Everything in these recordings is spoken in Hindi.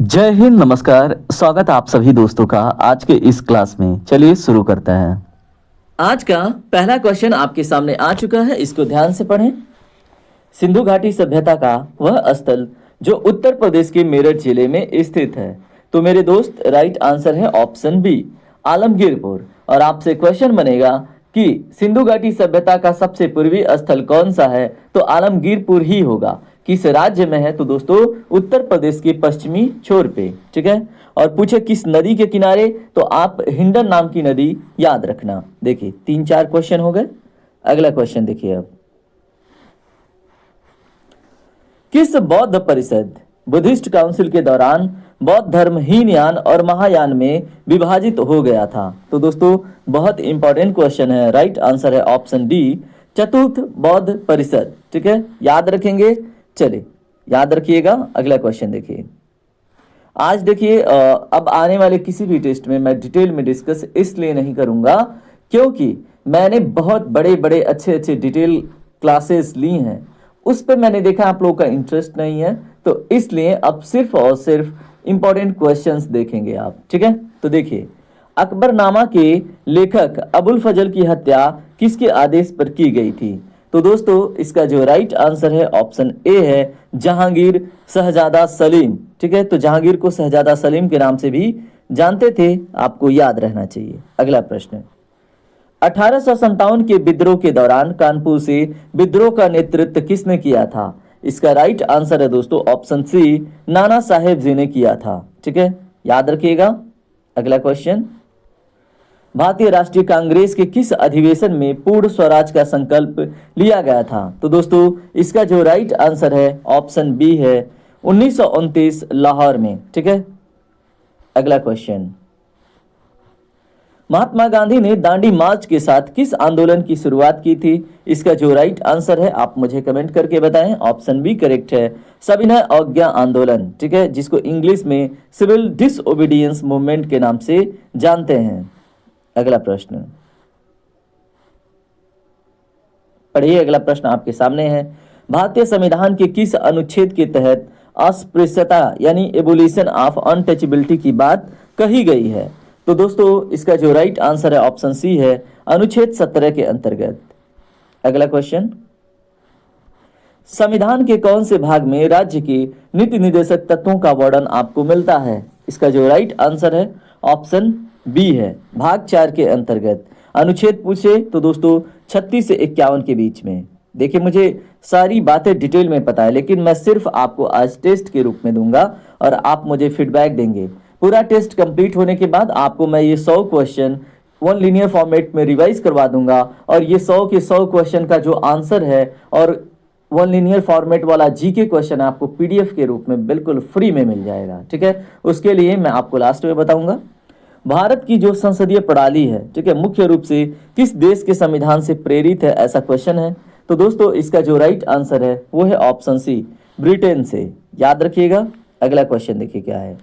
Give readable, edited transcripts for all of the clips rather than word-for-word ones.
जय हिंद, नमस्कार। स्वागत है आप सभी दोस्तों का आज के इस क्लास में। चलिए शुरू करते हैं। आज का पहला क्वेश्चन आपके सामने आ चुका है, इसको ध्यान से पढ़ें। सिंधु घाटी सभ्यता का वह स्थल जो उत्तर प्रदेश के मेरठ जिले में स्थित है। तो मेरे दोस्त, राइट आंसर है ऑप्शन बी, आलमगीरपुर। और आपसे क्वेश्चन बनेगा कि सिंधु घाटी सभ्यता का सबसे पूर्वी स्थल कौन सा है, तो आलमगीरपुर ही होगा। किस राज्य में है, तो दोस्तों उत्तर प्रदेश के पश्चिमी छोर पे। ठीक है। और पूछे किस नदी के किनारे, तो आप हिंडन नाम की नदी याद रखना। देखिए 3-4 क्वेश्चन हो गए। अगला क्वेश्चन देखिए अब। किस बौद्ध परिषद बुद्धिस्ट काउंसिल के दौरान बौद्ध धर्म हीनयान और महायान में विभाजित हो गया था। तो दोस्तों बहुत इंपॉर्टेंट क्वेश्चन है। राइट आंसर है ऑप्शन डी, चतुर्थ बौद्ध परिषद। ठीक है, याद रखेंगे। चलिए याद रखिएगा। अगला क्वेश्चन देखिए। आज देखिए अब आने वाले किसी भी टेस्ट में मैं डिटेल में डिस्कस इसलिए नहीं करूंगा क्योंकि मैंने बहुत बड़े बड़े अच्छे अच्छे डिटेल क्लासेस ली हैं। उस पर मैंने देखा आप लोगों का इंटरेस्ट नहीं है, तो इसलिए अब सिर्फ और सिर्फ इंपॉर्टेंट क्वेश्चंस देखेंगे आप। ठीक है, तो देखिए अकबरनामा के लेखक अबुल फजल की हत्या किसके आदेश पर की गई थी। तो दोस्तों इसका जो राइट आंसर है ऑप्शन ए है, जहांगीर शहजादा सलीम। ठीक है, तो जहांगीर को शहजादा सलीम के नाम से भी जानते थे, आपको याद रहना चाहिए। अगला प्रश्न, 1857 के विद्रोह के दौरान कानपुर से विद्रोह का नेतृत्व किसने किया था। इसका राइट आंसर है दोस्तों ऑप्शन सी, नाना साहेब जी ने किया था। ठीक है, याद रखिएगा। अगला क्वेश्चन, भारतीय राष्ट्रीय कांग्रेस के किस अधिवेशन में पूर्ण स्वराज का संकल्प लिया गया था। तो दोस्तों इसका जो राइट आंसर है ऑप्शन बी है, 1929 लाहौर में। ठीक है, अगला क्वेश्चन, महात्मा गांधी ने दांडी मार्च के साथ किस आंदोलन की शुरुआत की थी। इसका जो राइट आंसर है आप मुझे कमेंट करके बताएं। ऑप्शन बी करेक्ट है, सविनय अवज्ञा आंदोलन। ठीक है, जिसको इंग्लिश में सिविल डिसओबीडियंस मूवमेंट के नाम से जानते हैं। अगला प्रश्न पढ़िए। अगला प्रश्न आपके सामने है, भारतीय संविधान के किस अनुच्छेद के तहत अस्पृश्यता यानी एबोलिशन ऑफ अनटचेबिलिटी की बात कही गई है। तो दोस्तों इसका जो राइट आंसर है ऑप्शन सी है, अनुच्छेद 17 के अंतर्गत। अगला क्वेश्चन, संविधान के कौन से भाग में राज्य के नीति निर्देशक तत्वों का वर्णन आपको मिलता है। इसका जो राइट आंसर है ऑप्शन बी है, भाग 4 के अंतर्गत। अनुच्छेद पूछे तो दोस्तों 36 से 51 के बीच में। देखिए मुझे सारी बातें डिटेल में पता है, लेकिन मैं सिर्फ आपको आज टेस्ट के रूप में दूंगा और आप मुझे फीडबैक देंगे। पूरा टेस्ट कंप्लीट होने के बाद आपको मैं ये 100 क्वेश्चन वन लीनियर फॉर्मेट में रिवाइज करवा दूंगा और ये 100 के 100 क्वेश्चन का जो आंसर है और वन लीनियर फॉर्मेट वाला जीके क्वेश्चन आपको पीडीएफ के रूप में बिल्कुल फ्री में मिल जाएगा। ठीक है, उसके लिए मैं आपको लास्ट में बताऊंगा। भारत की जो संसदीय प्रणाली है, ठीक है, मुख्य रूप से किस देश के संविधान से प्रेरित है, ऐसा क्वेश्चन है। तो दोस्तों इसका जो राइट आंसर है वो है ऑप्शन सी, ब्रिटेन से। याद रखिएगा। अगला क्वेश्चन देखिए क्या है,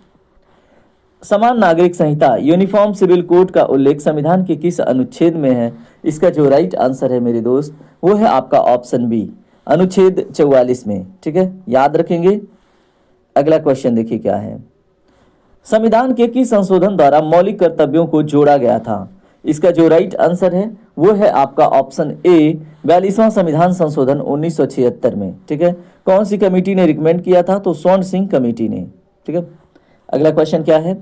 समान नागरिक संहिता यूनिफॉर्म सिविल कोड का उल्लेख संविधान के किस अनुच्छेद में है। इसका जो राइट आंसर है मेरे दोस्त वो है आपका ऑप्शन बी, अनुच्छेद 44 में। ठीक है, याद रखेंगे। अगला क्वेश्चन देखिए क्या है, संविधान के किस संशोधन द्वारा मौलिक कर्तव्यों को जोड़ा गया था। इसका जो राइट आंसर है वो है आपका ऑप्शन ए, 42वां संविधान संशोधन 1976 में। ठीक है, कौन सी कमेटी ने रिकमेंड किया था, तो स्वर्ण सिंह कमेटी ने। ठीक है, अगला क्वेश्चन क्या है,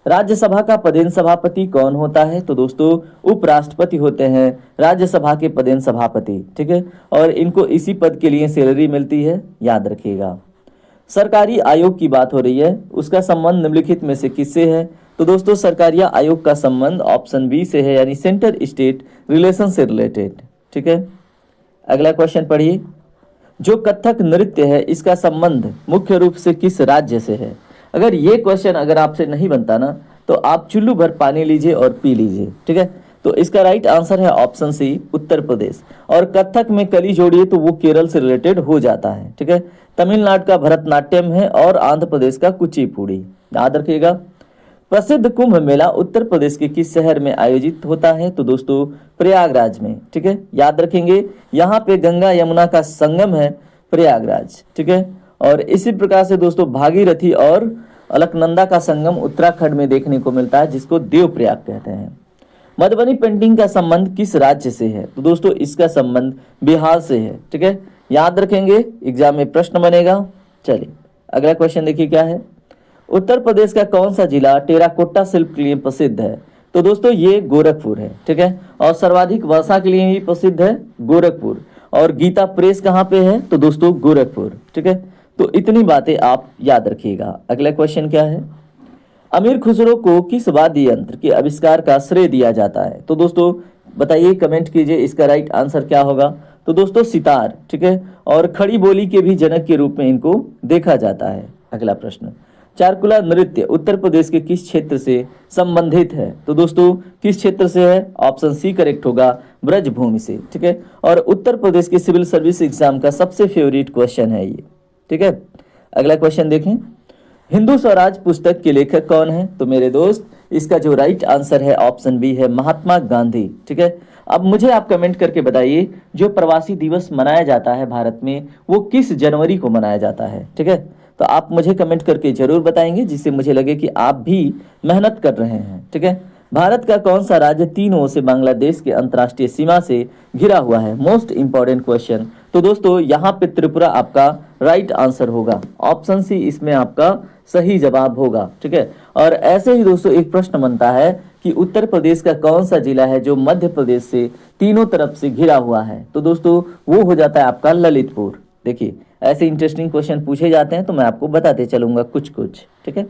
राज्यसभा का पदेन सभापति कौन होता है। तो दोस्तों उपराष्ट्रपति होते हैं राज्यसभा के पदेन सभापति। ठीक है, और इनको इसी पद के लिए सैलरी मिलती है, याद रखिएगा। सरकारी आयोग की बात हो रही है, उसका संबंध निम्नलिखित में से किससे है। तो दोस्तों सरकारी आयोग का संबंध ऑप्शन बी से है, यानी सेंटर स्टेट रिलेशन से रिलेटेड। ठीक है, अगला क्वेश्चन पढ़िए, जो कथक नृत्य है इसका संबंध मुख्य रूप से किस राज्य से है। अगर ये क्वेश्चन अगर आपसे नहीं बनता ना, तो आप चुल्लू भर पानी लीजिए और पी लीजिए। ठीक है, तो इसका राइट आंसर है ऑप्शन सी, उत्तर प्रदेश। और कथक में कली जोड़िए तो वो केरल से रिलेटेड हो जाता है। ठीक है, तमिलनाडु का भरतनाट्यम है और आंध्र प्रदेश का कुचिपुड़ी। याद रखिएगा। प्रसिद्ध कुंभ मेला उत्तर प्रदेश के किस शहर में आयोजित होता है। तो दोस्तों प्रयागराज में। ठीक है, याद रखेंगे। यहाँ पे गंगा यमुना का संगम है प्रयागराज। ठीक है, और इसी प्रकार से दोस्तों भागीरथी और अलकनंदा का संगम उत्तराखंड में देखने को मिलता है, जिसको देवप्रयाग कहते हैं। मधुबनी पेंटिंग का संबंध किस राज्य से है? तो दोस्तों इसका संबंध बिहार से है। ठीक है, याद रखेंगे, एग्जाम में प्रश्न बनेगा। चलिए अगला क्वेश्चन देखिए क्या है। उत्तर प्रदेश का कौन सा जिला टेराकोटा शिल्प के लिए प्रसिद्ध है? तो दोस्तों ये गोरखपुर है। ठीक है, और सर्वाधिक वर्षा के लिए भी प्रसिद्ध है गोरखपुर। और गीता प्रेस कहाँ पे है? तो दोस्तों गोरखपुर। ठीक है, तो इतनी बातें आप याद रखिएगा। अगला क्वेश्चन क्या है। अमीर खुसरो को किस वाद्य यंत्र के आविष्कार का श्रेय दिया जाता है? तो दोस्तों बताइए, कमेंट कीजिए, इसका राइट आंसर क्या होगा? तो दोस्तों सितार। ठीक है, और खड़ी बोली के भी जनक के रूप में इनको देखा जाता है। अगला प्रश्न, चारकुला नृत्य उत्तर प्रदेश के किस क्षेत्र से संबंधित है? तो दोस्तों किस क्षेत्र से है? ऑप्शन सी करेक्ट होगा, ब्रजभूमि से। ठीक है, और उत्तर प्रदेश के सिविल सर्विस एग्जाम का सबसे फेवरेट क्वेश्चन है ये। ठीक है, अगला क्वेश्चन देखें। हिंदू स्वराज पुस्तक के लेखक कौन है? तो मेरे दोस्त इसका जो राइट आंसर है ऑप्शन बी है, महात्मा गांधी। ठीक है, अब मुझे आप कमेंट करके बताइए, जो प्रवासी दिवस मनाया जाता है भारत में वो किस जनवरी को मनाया जाता है? ठीक है, तो आप मुझे कमेंट करके जरूर बताएंगे, जिससे मुझे लगे कि आप भी मेहनत कर रहे हैं। ठीक है, भारत का कौन सा राज्य तीनों ओर से बांग्लादेश के अंतर्राष्ट्रीय सीमा से घिरा हुआ है? Most important question. तो दोस्तों यहाँ पे त्रिपुरा आपका राइट आंसर होगा, ऑप्शन सी इसमें आपका सही जवाब होगा। ठीक है, और ऐसे ही दोस्तों एक प्रश्न बनता है कि उत्तर प्रदेश का कौन सा जिला है जो मध्य प्रदेश से तीनों तरफ से घिरा हुआ है? तो दोस्तों वो हो जाता है आपका ललितपुर। देखिए ऐसे इंटरेस्टिंग क्वेश्चन पूछे जाते हैं तो मैं आपको बताते चलूंगा कुछ कुछ। ठीक है,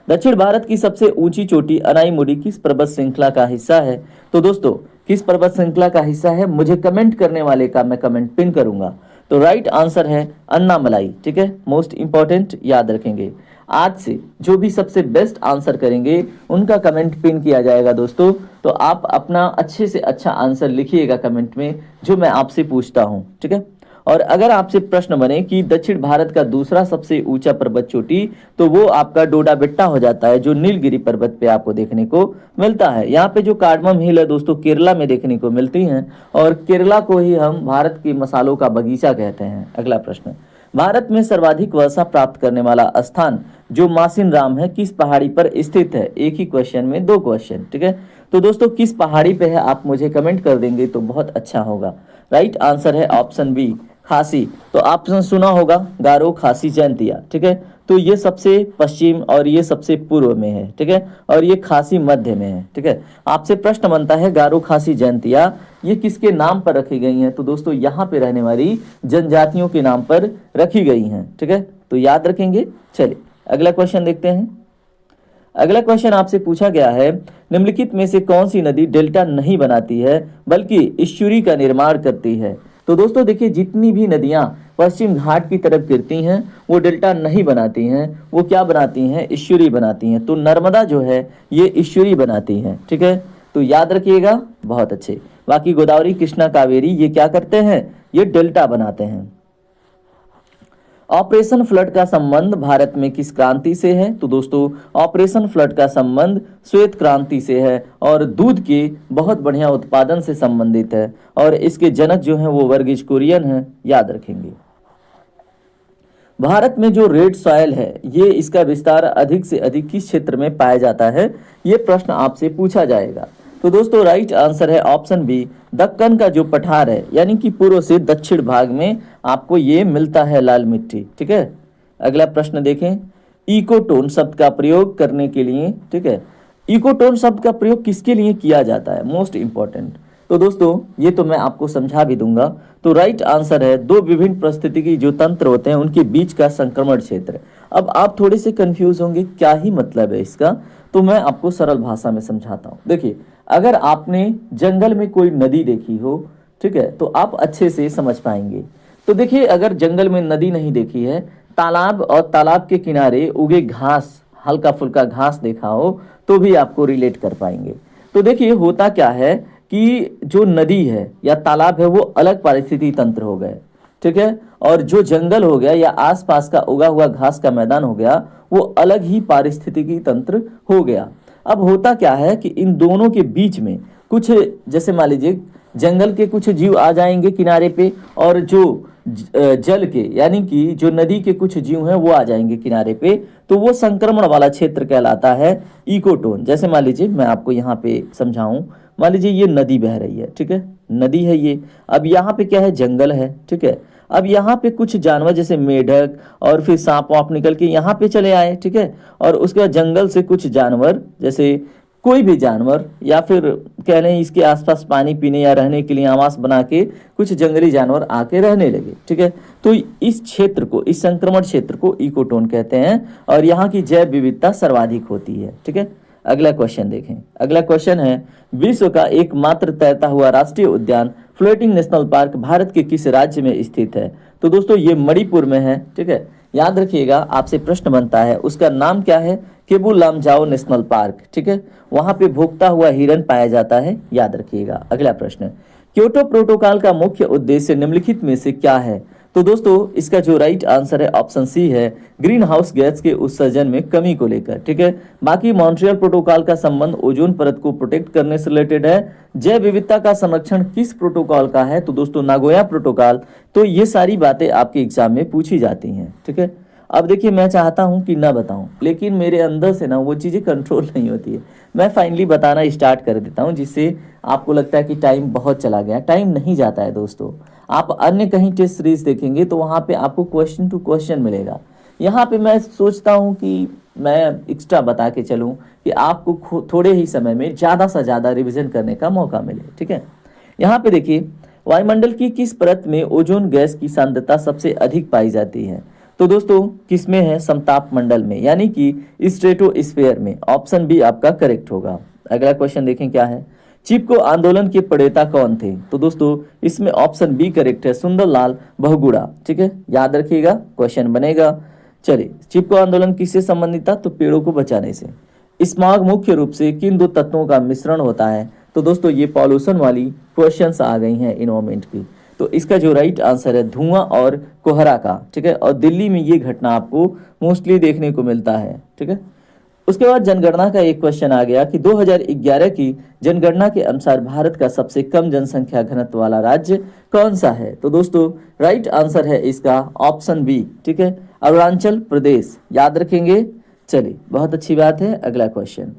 दक्षिण भारत की सबसे ऊंची चोटी अनाईमुड़ी किस पर्वत श्रृंखला का हिस्सा है? तो दोस्तों किस पर्वत श्रृंखला का हिस्सा है, मुझे कमेंट करने वाले का मैं कमेंट पिन करूंगा। तो राइट आंसर है अन्नामलाई। ठीक है, मोस्ट इंपॉर्टेंट याद रखेंगे। आज से जो भी सबसे बेस्ट आंसर करेंगे उनका कमेंट पिन किया जाएगा दोस्तों। तो आप अपना अच्छे से अच्छा आंसर लिखिएगा कमेंट में जो मैं आपसे पूछता हूँ। ठीक है, और अगर आपसे प्रश्न बने कि दक्षिण भारत का दूसरा सबसे ऊंचा पर्वत चोटी, तो वो आपका डोडा बेट्टा हो जाता है, जो नीलगिरी पर्वत पे आपको देखने को मिलता है। यहाँ पे जो कार्डमम हिल है दोस्तों केरला में देखने को मिलती हैं, और केरला को ही हम भारत के मसालों का बगीचा कहते हैं। अगला प्रश्न, भारत में सर्वाधिक वर्षा प्राप्त करने वाला स्थान जो मासिन राम है किस पहाड़ी पर स्थित है? एक ही क्वेश्चन में दो क्वेश्चन। ठीक है, तो दोस्तों किस पहाड़ी पे है आप मुझे कमेंट कर देंगे तो बहुत अच्छा होगा। राइट आंसर है ऑप्शन बी, खासी। तो आपने सुना होगा गारो, खासी, जैंतिया। ठीक है, तो ये सबसे पश्चिम और ये सबसे पूर्व में है। ठीक है, और ये खासी मध्य में है। ठीक है, आपसे प्रश्न बनता है गारो, खासी, जैंतिया ये किसके नाम पर रखी गई हैं? तो दोस्तों यहाँ पे रहने वाली जनजातियों के नाम पर रखी गई हैं। ठीक है, तो याद रखेंगे। चलिए अगला क्वेश्चन देखते हैं। अगला क्वेश्चन आपसे पूछा गया है, निम्नलिखित में से कौन सी नदी डेल्टा नहीं बनाती है बल्कि इस्चुरी का निर्माण करती है? तो दोस्तों देखिए, जितनी भी नदियां पश्चिम घाट की तरफ गिरती हैं वो डेल्टा नहीं बनाती हैं, वो क्या बनाती हैं? इस्चुरी बनाती हैं। तो नर्मदा जो है ये इस्चुरी बनाती हैं। ठीक है, तो याद रखिएगा, बहुत अच्छे। बाकी गोदावरी, कृष्णा, कावेरी ये क्या करते हैं? ये डेल्टा बनाते हैं। ऑपरेशन फ्लड का संबंध भारत में किस क्रांति से है? तो दोस्तों ऑपरेशन फ्लड का संबंध श्वेत क्रांति से है और दूध के बहुत बढ़िया उत्पादन से संबंधित है, और इसके जनक जो हैं वो वर्गीज कुरियन हैं, याद रखेंगे। भारत में जो रेड सॉयल है ये इसका विस्तार अधिक से अधिक किस क्षेत्र में पाया जाता है? ये प्रश्न आपसे पूछा जाएगा। तो दोस्तों राइट आंसर है ऑप्शन बी, दक्कन का जो पठार है यानी कि पूर्व से दक्षिण भाग में आपको ये मिलता है लाल मिट्टी। ठीक है, अगला प्रश्न देखें। इकोटोन शब्द का प्रयोग करने के लिए, ठीक है, इकोटोन शब्द का प्रयोग किसके लिए किया जाता है? Most important. तो दोस्तों ये तो मैं आपको समझा भी दूंगा। तो राइट आंसर है दो विभिन्न परिस्थितिकी जो तंत्र होते हैं उनके बीच का संक्रमण क्षेत्र। अब आप थोड़े से कंफ्यूज होंगे क्या ही मतलब है इसका, तो मैं आपको सरल भाषा में समझाता हूँ। देखिए, अगर आपने जंगल में कोई नदी देखी हो, ठीक है, तो आप अच्छे से समझ पाएंगे। तो देखिए, अगर जंगल में नदी नहीं देखी है, तालाब और तालाब के किनारे उगे घास, हल्का फुल्का घास देखा हो तो भी आपको रिलेट कर पाएंगे। तो देखिए होता क्या है कि जो नदी है या तालाब है वो अलग पारिस्थितिकी तंत्र हो गए। ठीक है, और जो जंगल हो गया या आसपास का उगा हुआ घास का मैदान हो गया वो अलग ही पारिस्थितिकी तंत्र हो गया। अब होता क्या है कि इन दोनों के बीच में कुछ, जैसे मान लीजिए जंगल के कुछ जीव आ जाएंगे किनारे पे, और जो जल के यानी कि जो नदी के कुछ जीव हैं वो आ जाएंगे किनारे पे, तो वो संक्रमण वाला क्षेत्र कहलाता है इकोटोन। जैसे मान लीजिए मैं आपको यहाँ पे समझाऊं, मान लीजिए ये नदी बह रही है, ठीक है, नदी है ये। अब यहाँ पे क्या है, जंगल है, ठीक है। अब यहाँ पे कुछ जानवर जैसे मेढक और फिर सांप वाप निकल के यहाँ पे चले आए, ठीक है। और उसके बाद जंगल से कुछ जानवर जैसे कोई भी जानवर या फिर कह लें इसके आसपास पानी पीने या रहने के लिए आवास बना के कुछ जंगली जानवर आके रहने लगे, ठीक है। तो इस क्षेत्र को, इस संक्रमण क्षेत्र को इकोटोन कहते हैं और यहाँ की जैव विविधता सर्वाधिक होती है, ठीक है। अगला क्वेश्चन देखें। अगला क्वेश्चन है, विश्व का एकमात्र तैरता हुआ राष्ट्रीय उद्यान फ्लोटिंग नेशनल पार्क भारत के किस राज्य में स्थित है? तो दोस्तों ये मणिपुर में है, ठीक है। याद रखिएगा, आपसे प्रश्न बनता है उसका नाम क्या है, केबू लामजाओ नेशनल पार्क, ठीक है। वहां पे भोगता हुआ हिरन पाया जाता है, याद रखिएगा। अगला प्रश्न, क्योटो प्रोटोकॉल का मुख्य उद्देश्य निम्नलिखित में से क्या है? तो दोस्तों इसका जो राइट आंसर है ऑप्शन सी है, ग्रीन हाउस गैस के उत्सर्जन में कमी को लेकर, ठीक है। बाकी मॉन्ट्रियल प्रोटोकॉल का संबंध ओजोन परत को प्रोटेक्ट करने से रिलेटेड है। जैव विविधता का संरक्षण किस प्रोटोकॉल का है? तो दोस्तों नागोया प्रोटोकॉल। तो ये सारी बातें आपके एग्जाम में पूछी जाती हैं, ठीक है। अब देखिए, मैं चाहता हूं कि ना बताऊं, लेकिन मेरे अंदर से ना वो चीज़ें कंट्रोल नहीं होती है। मैं फाइनली बताना स्टार्ट कर देता हूं, जिससे आपको लगता है कि टाइम बहुत चला गया। टाइम नहीं जाता है दोस्तों। आप अन्य कहीं टेस्ट सीरीज देखेंगे तो वहाँ पे आपको क्वेश्चन टू क्वेश्चन मिलेगा। यहाँ पे मैं सोचता हूँ कि मैं एक्स्ट्रा बता के चलूँ कि आपको थोड़े ही समय में ज़्यादा से ज़्यादा रिविजन करने का मौका मिले, ठीक है। यहाँ पे देखिए, वायुमंडल की किस परत में ओजोन गैस की सांद्रता सबसे अधिक पाई जाती है? तो दोस्तों किस में है? समताप मंडल में, यानी कि स्ट्रेटोस्फीयर में। ऑप्शन बी आपका करेक्ट होगा। अगला क्वेश्चन देखें क्या है, चिपको आंदोलन के प्रणेता कौन थे? तो दोस्तों इसमें ऑप्शन बी करेक्ट है, सुंदरलाल बहुगुणा, ठीक है। याद रखिएगा, क्वेश्चन बनेगा। चलिए, चिपको आंदोलन किससे संबंधित था? तो पेड़ों को बचाने से। स्मॉग मुख्य रूप से किन दो तत्वों का मिश्रण होता है? तो दोस्तों ये पॉल्यूशन वाली क्वेश्चंस आ गई हैं इन्वायरमेंट की। तो इसका जो राइट आंसर है धुआं और कोहरा का, ठीक है। और दिल्ली में ये घटना आपको मोस्टली देखने को मिलता है, ठीक है। उसके बाद जनगणना का एक क्वेश्चन आ गया कि 2011 की जनगणना के अनुसार भारत का सबसे कम जनसंख्या घनत्व वाला राज्य कौन सा है? तो दोस्तों राइट आंसर है इसका ऑप्शन बी, ठीक है, अरुणाचल प्रदेश। याद रखेंगे। चलिए, बहुत अच्छी बात है। अगला क्वेश्चन,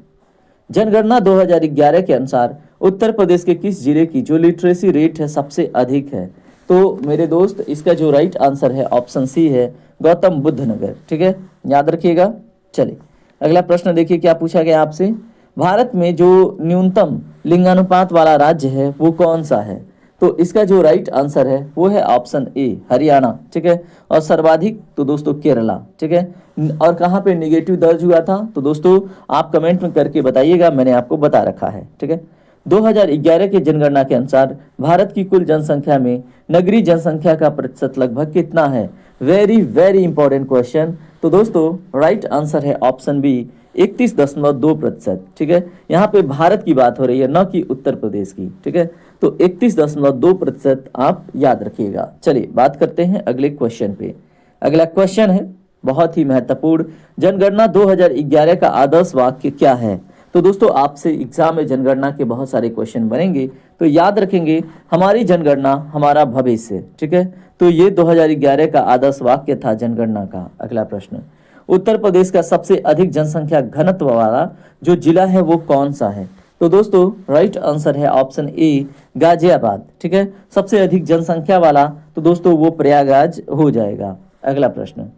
जनगणना 2011 के अनुसार उत्तर प्रदेश के किस जिले की जो लिटरेसी रेट है सबसे अधिक है? तो मेरे दोस्त इसका जो राइट आंसर है ऑप्शन सी है, गौतम बुद्ध नगर, ठीक है। याद रखिएगा। चलिए, अगला प्रश्न देखिए क्या पूछा गया आपसे, भारत में जो न्यूनतम लिंगानुपात वाला राज्य है वो कौन सा है? तो इसका जो राइट आंसर है वो है ऑप्शन ए, हरियाणा, ठीक है। और सर्वाधिक तो दोस्तों केरला, ठीक है। और कहाँ पे निगेटिव दर्ज हुआ था? तो दोस्तों आप कमेंट में करके बताइएगा, मैंने आपको बता रखा है, ठीक है। 2011 की जनगणना के अनुसार भारत की कुल जनसंख्या में नगरीय जनसंख्या का प्रतिशत लगभग कितना है? Very very important question. तो दोस्तों राइट आंसर है ऑप्शन बी, 31.2%, ठीक है। यहाँ पे भारत की बात हो रही है, न कि उत्तर प्रदेश की, ठीक है। तो 31.2% आप याद रखिएगा। चलिए बात करते हैं अगले क्वेश्चन पे। अगला क्वेश्चन है बहुत ही महत्वपूर्ण, जनगणना 2011 का आदर्श वाक्य क्या है? तो दोस्तों आपसे एग्जाम में जनगणना के बहुत सारे क्वेश्चन बनेंगे, तो याद रखेंगे हमारी जनगणना हमारा भविष्य, ठीक है। तो ये 2011 का आदर्श वाक्य था जनगणना का। अगला प्रश्न, उत्तर प्रदेश का सबसे अधिक जनसंख्या घनत्व वाला जो जिला है वो कौन सा है? तो दोस्तों राइट आंसर है ऑप्शन ए, गाजियाबाद, ठीक है। सबसे अधिक जनसंख्या वाला तो दोस्तों वो प्रयागराज हो जाएगा। अगला प्रश्न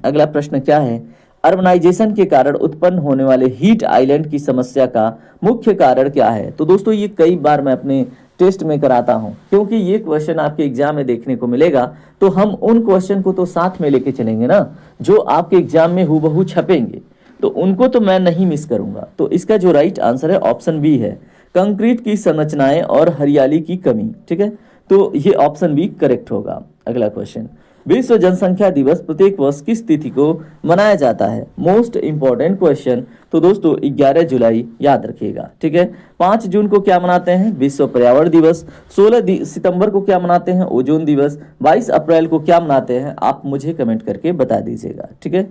अगला प्रश्न क्या है, अर्बनाइजेशन के कारण उत्पन्न होने वाले हीट आइलैंड की समस्या का मुख्य कारण क्या है? तो दोस्तों ये कई बार मैं अपने टेस्ट में कराता हूं, क्योंकि ये क्वेश्चन आपके एग्जाम में देखने को मिलेगा, तो हम उन क्वेश्चन को तो साथ में लेके चलेंगे ना, जो आपके एग्जाम में हूबहू छपेंगे, तो उनको तो मैं नहीं मिस करूंगा। तो इसका जो राइट आंसर है ऑप्शन बी है, कंक्रीट की संरचनाएं और हरियाली की कमी, ठीक है। तो ये ऑप्शन बी करेक्ट होगा। अगला क्वेश्चन, विश्व जनसंख्या दिवस प्रत्येक वर्ष किस तिथि को मनाया जाता है? Most important question. तो दोस्तों 11 जुलाई याद रखिएगा, ठीक है। 5 जून को क्या मनाते हैं? विश्व पर्यावरण दिवस। 16 सितंबर को क्या मनाते हैं? ओजोन दिवस। 22 अप्रैल को क्या मनाते हैं? आप मुझे कमेंट करके बता दीजिएगा, ठीक है।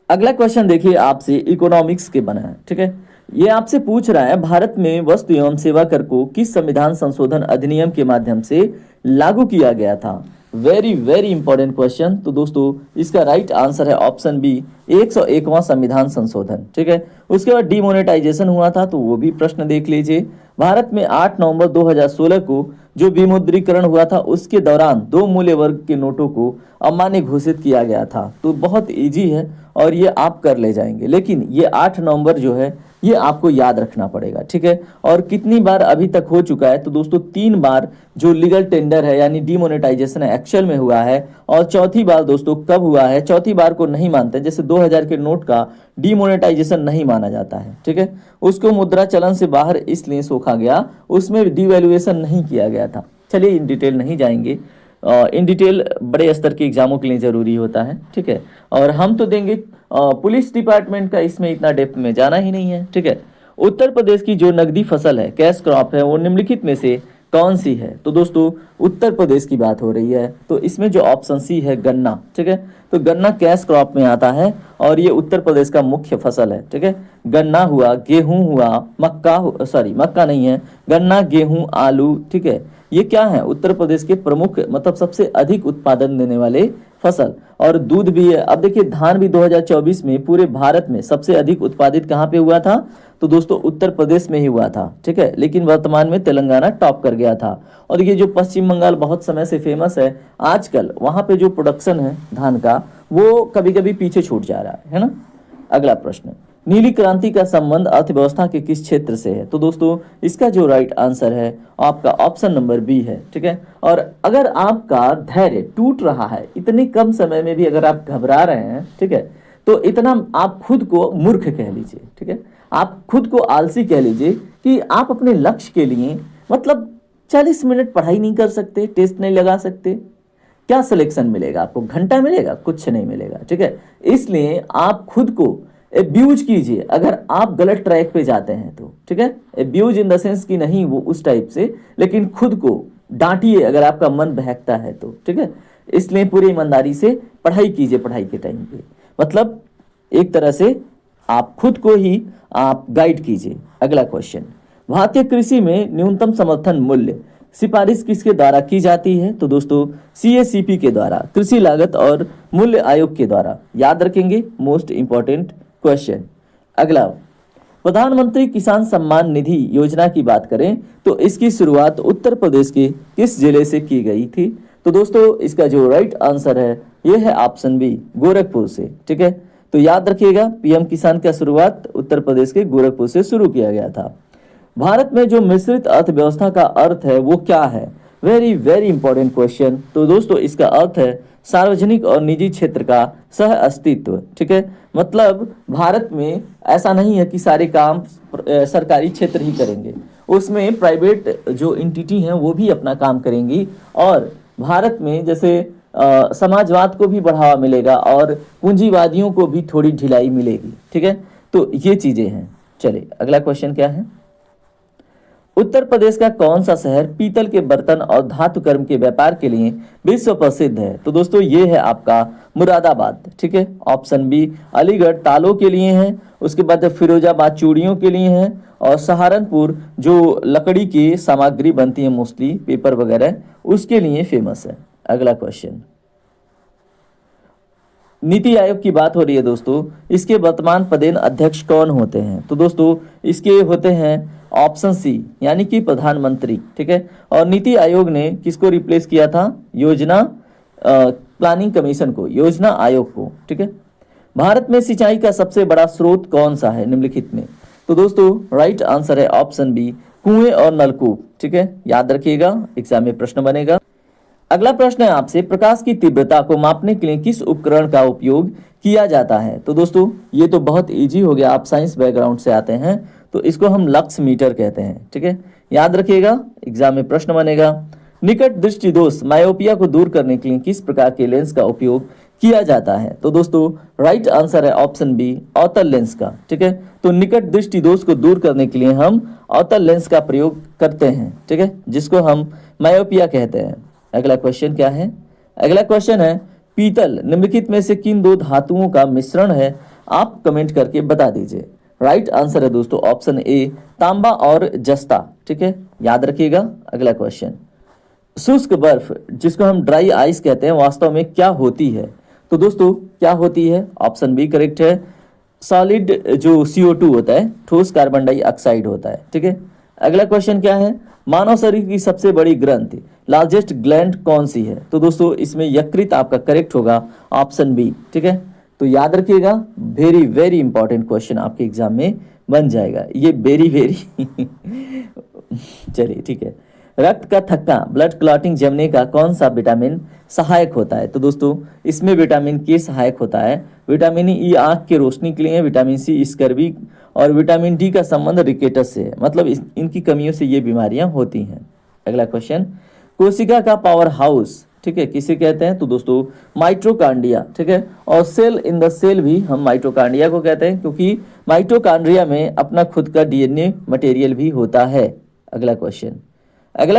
अगला क्वेश्चन देखिए आपसे इकोनॉमिक्स के बना है, ठीक है। ये आपसे पूछ रहा है भारत में वस्तु एवं सेवा कर को किस संविधान संशोधन अधिनियम के माध्यम से लागू किया गया था। Very very important question. तो दोस्तों इसका राइट आंसर है ऑप्शन बी, 101वां संविधान संशोधन। ठीक है, उसके बाद डिमोनेटाइजेशन हुआ था, तो वो भी प्रश्न देख लीजिए। भारत में 8 नवंबर 2016 को जो विमुद्रीकरण हुआ था उसके दौरान 2 मूल्य वर्ग के नोटों को अमान्य घोषित किया गया था। तो बहुत इजी है और ये आप कर ले जाएंगे, लेकिन ये 8 नवंबर जो है ये आपको याद रखना पड़ेगा। ठीक है, और कितनी बार अभी तक हो चुका है, तो दोस्तों 3 बार जो लीगल टेंडर है यानी डिमोनेटाइजेशन एक्चुअल में हुआ है, और चौथी बार दोस्तों कब हुआ है, चौथी बार को नहीं मानते। जैसे 2000 के नोट का डिमोनेटाइजेशन नहीं माना जाता है। ठीक है, उसको मुद्रा चलन से बाहर इसलिए सोखा गया, उसमें डिवैल्यूएशन नहीं किया गया था। चलिए इन डिटेल नहीं जाएंगे, इन डिटेल बड़े स्तर के एग्जामों के लिए ज़रूरी होता है। ठीक है, और हम तो देंगे पुलिस डिपार्टमेंट का, इसमें इतना डेप्थ में जाना ही नहीं है। ठीक है, उत्तर प्रदेश की जो नकदी फसल है, कैश क्रॉप है, वो निम्नलिखित में से कौन सी है। तो दोस्तों उत्तर प्रदेश की बात हो रही है, तो इसमें जो ऑप्शन सी है गन्ना। ठीक है, तो गन्ना कैश क्रॉप में आता है और ये उत्तर प्रदेश का मुख्य फसल है। ठीक है, गन्ना हुआ, गेहूं हुआ, मक्का सॉरी मक्का नहीं है, गन्ना, गेहूं, आलू। ठीक है, ये क्या है, उत्तर प्रदेश के प्रमुख मतलब सबसे अधिक उत्पादन देने वाले फसल। और दूध भी है। अब देखिए धान भी 2024 में पूरे भारत में सबसे अधिक उत्पादित कहाँ पे हुआ था, तो दोस्तों उत्तर प्रदेश में ही हुआ था। ठीक है, लेकिन वर्तमान में तेलंगाना टॉप कर गया था। और ये जो पश्चिम बंगाल बहुत समय से फेमस है, आजकल वहाँ पे जो प्रोडक्शन है धान का वो कभी कभी पीछे छूट जा रहा है ना। अगला प्रश्न, नीली क्रांति का संबंध अर्थव्यवस्था के किस क्षेत्र से है। तो दोस्तों इसका जो राइट आंसर है आपका ऑप्शन नंबर बी है। ठीक है, और अगर आपका धैर्य टूट रहा है, इतने कम समय में भी अगर आप घबरा रहे हैं, ठीक है, तो इतना आप खुद को मूर्ख कह लीजिए। ठीक है, आप खुद को आलसी कह लीजिए कि आप अपने लक्ष्य के लिए मतलब 40 मिनट पढ़ाई नहीं कर सकते, टेस्ट नहीं लगा सकते। क्या सिलेक्शन मिलेगा आपको, घंटा मिलेगा, कुछ नहीं मिलेगा। ठीक है, इसलिए आप खुद को एब्यूज कीजिए अगर आप गलत ट्रैक पे जाते हैं तो। ठीक है, एब्यूज इन द सेंस की नहीं वो उस टाइप से, लेकिन खुद को डांटिए अगर आपका मन बहकता है तो। ठीक है, इसलिए पूरी ईमानदारी से पढ़ाई कीजिए पढ़ाई के टाइम पे, मतलब एक तरह से आप खुद को ही आप गाइड कीजिए। अगला क्वेश्चन, भारतीय कृषि में न्यूनतम समर्थन मूल्य सिफारिश किसके द्वारा की जाती है। तो दोस्तों CACP के द्वारा, कृषि लागत और मूल्य आयोग के द्वारा। याद रखेंगे, मोस्ट इंपॉर्टेंट क्वेश्चन। अगला, प्रधानमंत्री किसान सम्मान निधि योजना की बात करें तो इसकी शुरुआत उत्तर प्रदेश के किस जिले से की गई थी। तो दोस्तों इसका जो राइट आंसर है ये है ऑप्शन बी, गोरखपुर से। ठीक है, तो याद रखिएगा PM किसान का शुरुआत उत्तर प्रदेश के गोरखपुर से शुरू किया गया था। भारत में जो मिश्रित अर्थव्यवस्था का अर्थ है वो क्या है। Very very important question. तो दोस्तों इसका अर्थ है सार्वजनिक और निजी क्षेत्र का सह अस्तित्व। ठीक है, मतलब भारत में ऐसा नहीं है कि सारे काम सरकारी क्षेत्र ही करेंगे, उसमें प्राइवेट जो एंटिटी हैं वो भी अपना काम करेंगी। और भारत में जैसे समाजवाद को भी बढ़ावा मिलेगा और पूंजीवादियों को भी थोड़ी ढिलाई मिलेगी। ठीक है, तो ये चीजें हैं। चलिए अगला क्वेश्चन क्या है, उत्तर प्रदेश का कौन सा शहर पीतल के बर्तन और धातु कर्म के व्यापार के लिए विश्व प्रसिद्ध है। तो दोस्तों ये है आपका मुरादाबाद। ठीक है, ऑप्शन बी, अलीगढ़ तालों के लिए है, उसके बाद फिरोजाबाद चूड़ियों के लिए है, और सहारनपुर जो लकड़ी की सामग्री बनती है मोस्टली पेपर वगैरह उसके लिए फेमस है। अगला क्वेश्चन, नीति आयोग की बात हो रही है दोस्तों, इसके वर्तमान पदेन अध्यक्ष कौन होते हैं। तो दोस्तों इसके होते हैं ऑप्शन सी यानी कि प्रधानमंत्री। ठीक है, और नीति आयोग ने किसको रिप्लेस किया था, योजना प्लानिंग कमीशन को, योजना आयोग को। ठीक है, भारत में सिंचाई का सबसे बड़ा स्रोत कौन सा है निम्नलिखित में। तो दोस्तों राइट आंसर है ऑप्शन बी, कुएं और नलकूप। ठीक है, याद रखिएगा, एग्जाम में प्रश्न बनेगा। अगला प्रश्न है आपसे, प्रकाश की तीव्रता को मापने के लिए किस उपकरण का उपयोग किया जाता है। तो दोस्तों ये तो बहुत इजी हो गया, आप साइंस बैकग्राउंड से आते हैं तो इसको हम लक्स मीटर कहते हैं। ठीक है, याद रखिएगा, एग्जाम में प्रश्न बनेगा। निकट दृष्टि दोष मायोपिया को दूर करने के लिए किस प्रकार के लेंस का उपयोग किया जाता है। तो दोस्तों राइट आंसर है ऑप्शन बी, अवतल लेंस का। ठीक है, तो निकट दृष्टि दोष को दूर करने के लिए हम अवतल लेंस का प्रयोग करते हैं। ठीक है, जिसको हम मायोपिया कहते हैं। अगला क्वेश्चन क्या है, अगला क्वेश्चन है, पीतल निम्नलिखित में से किन दो धातुओं का मिश्रण है, आप कमेंट करके बता दीजिए। राइट आंसर है दोस्तों ऑप्शन ए तांबा और जस्ता। ठीक है, याद रखिएगा। अगला क्वेश्चन, शुष्क बर्फ जिसको हम ड्राई आइस कहते हैं वास्तव में क्या होती है? तो दोस्तों क्या होती है? ऑप्शन बी करेक्ट है, सॉलिड जो CO2 होता है, ठोस कार्बन डाइऑक्साइड होता है। ठीक है, अगला क्वेश्चन क्या है, मानव शरीर की सबसे बड़ी ग्रंथि लार्जेस्ट ग्लैंड कौन सी है? तो दोस्तों इसमें यकृत आपका करेक्ट होगा, ऑप्शन बी। ठीक है, तो याद रखिएगा, वेरी वेरी इंपॉर्टेंट क्वेश्चन आपके एग्जाम में बन जाएगा ये, वेरी वेरी चलिए ठीक है। रक्त का थक्का ब्लड क्लॉटिंग जमने का कौन सा विटामिन सहायक होता है? तो दोस्तों इसमें विटामिन के सहायक होता है, विटामिन ई आंख की रोशनी के लिए, विटामिन सी स्कर्वी और विटामिन डी का संबंध रिकेटस से है, मतलब इनकी कमियों से ये बीमारियां होती हैं। अगला क्वेश्चन, कोशिका का पावर हाउस ठीक है किसे कहते हैं? तो दोस्तों माइटोकांड्रिया। ठीक है, और सेल इन द सेल भी हम माइटोकांड्रिया को कहते हैं, क्योंकि माइटोकांड्रिया में अपना खुद का DNA मटेरियल भी होता है। अगला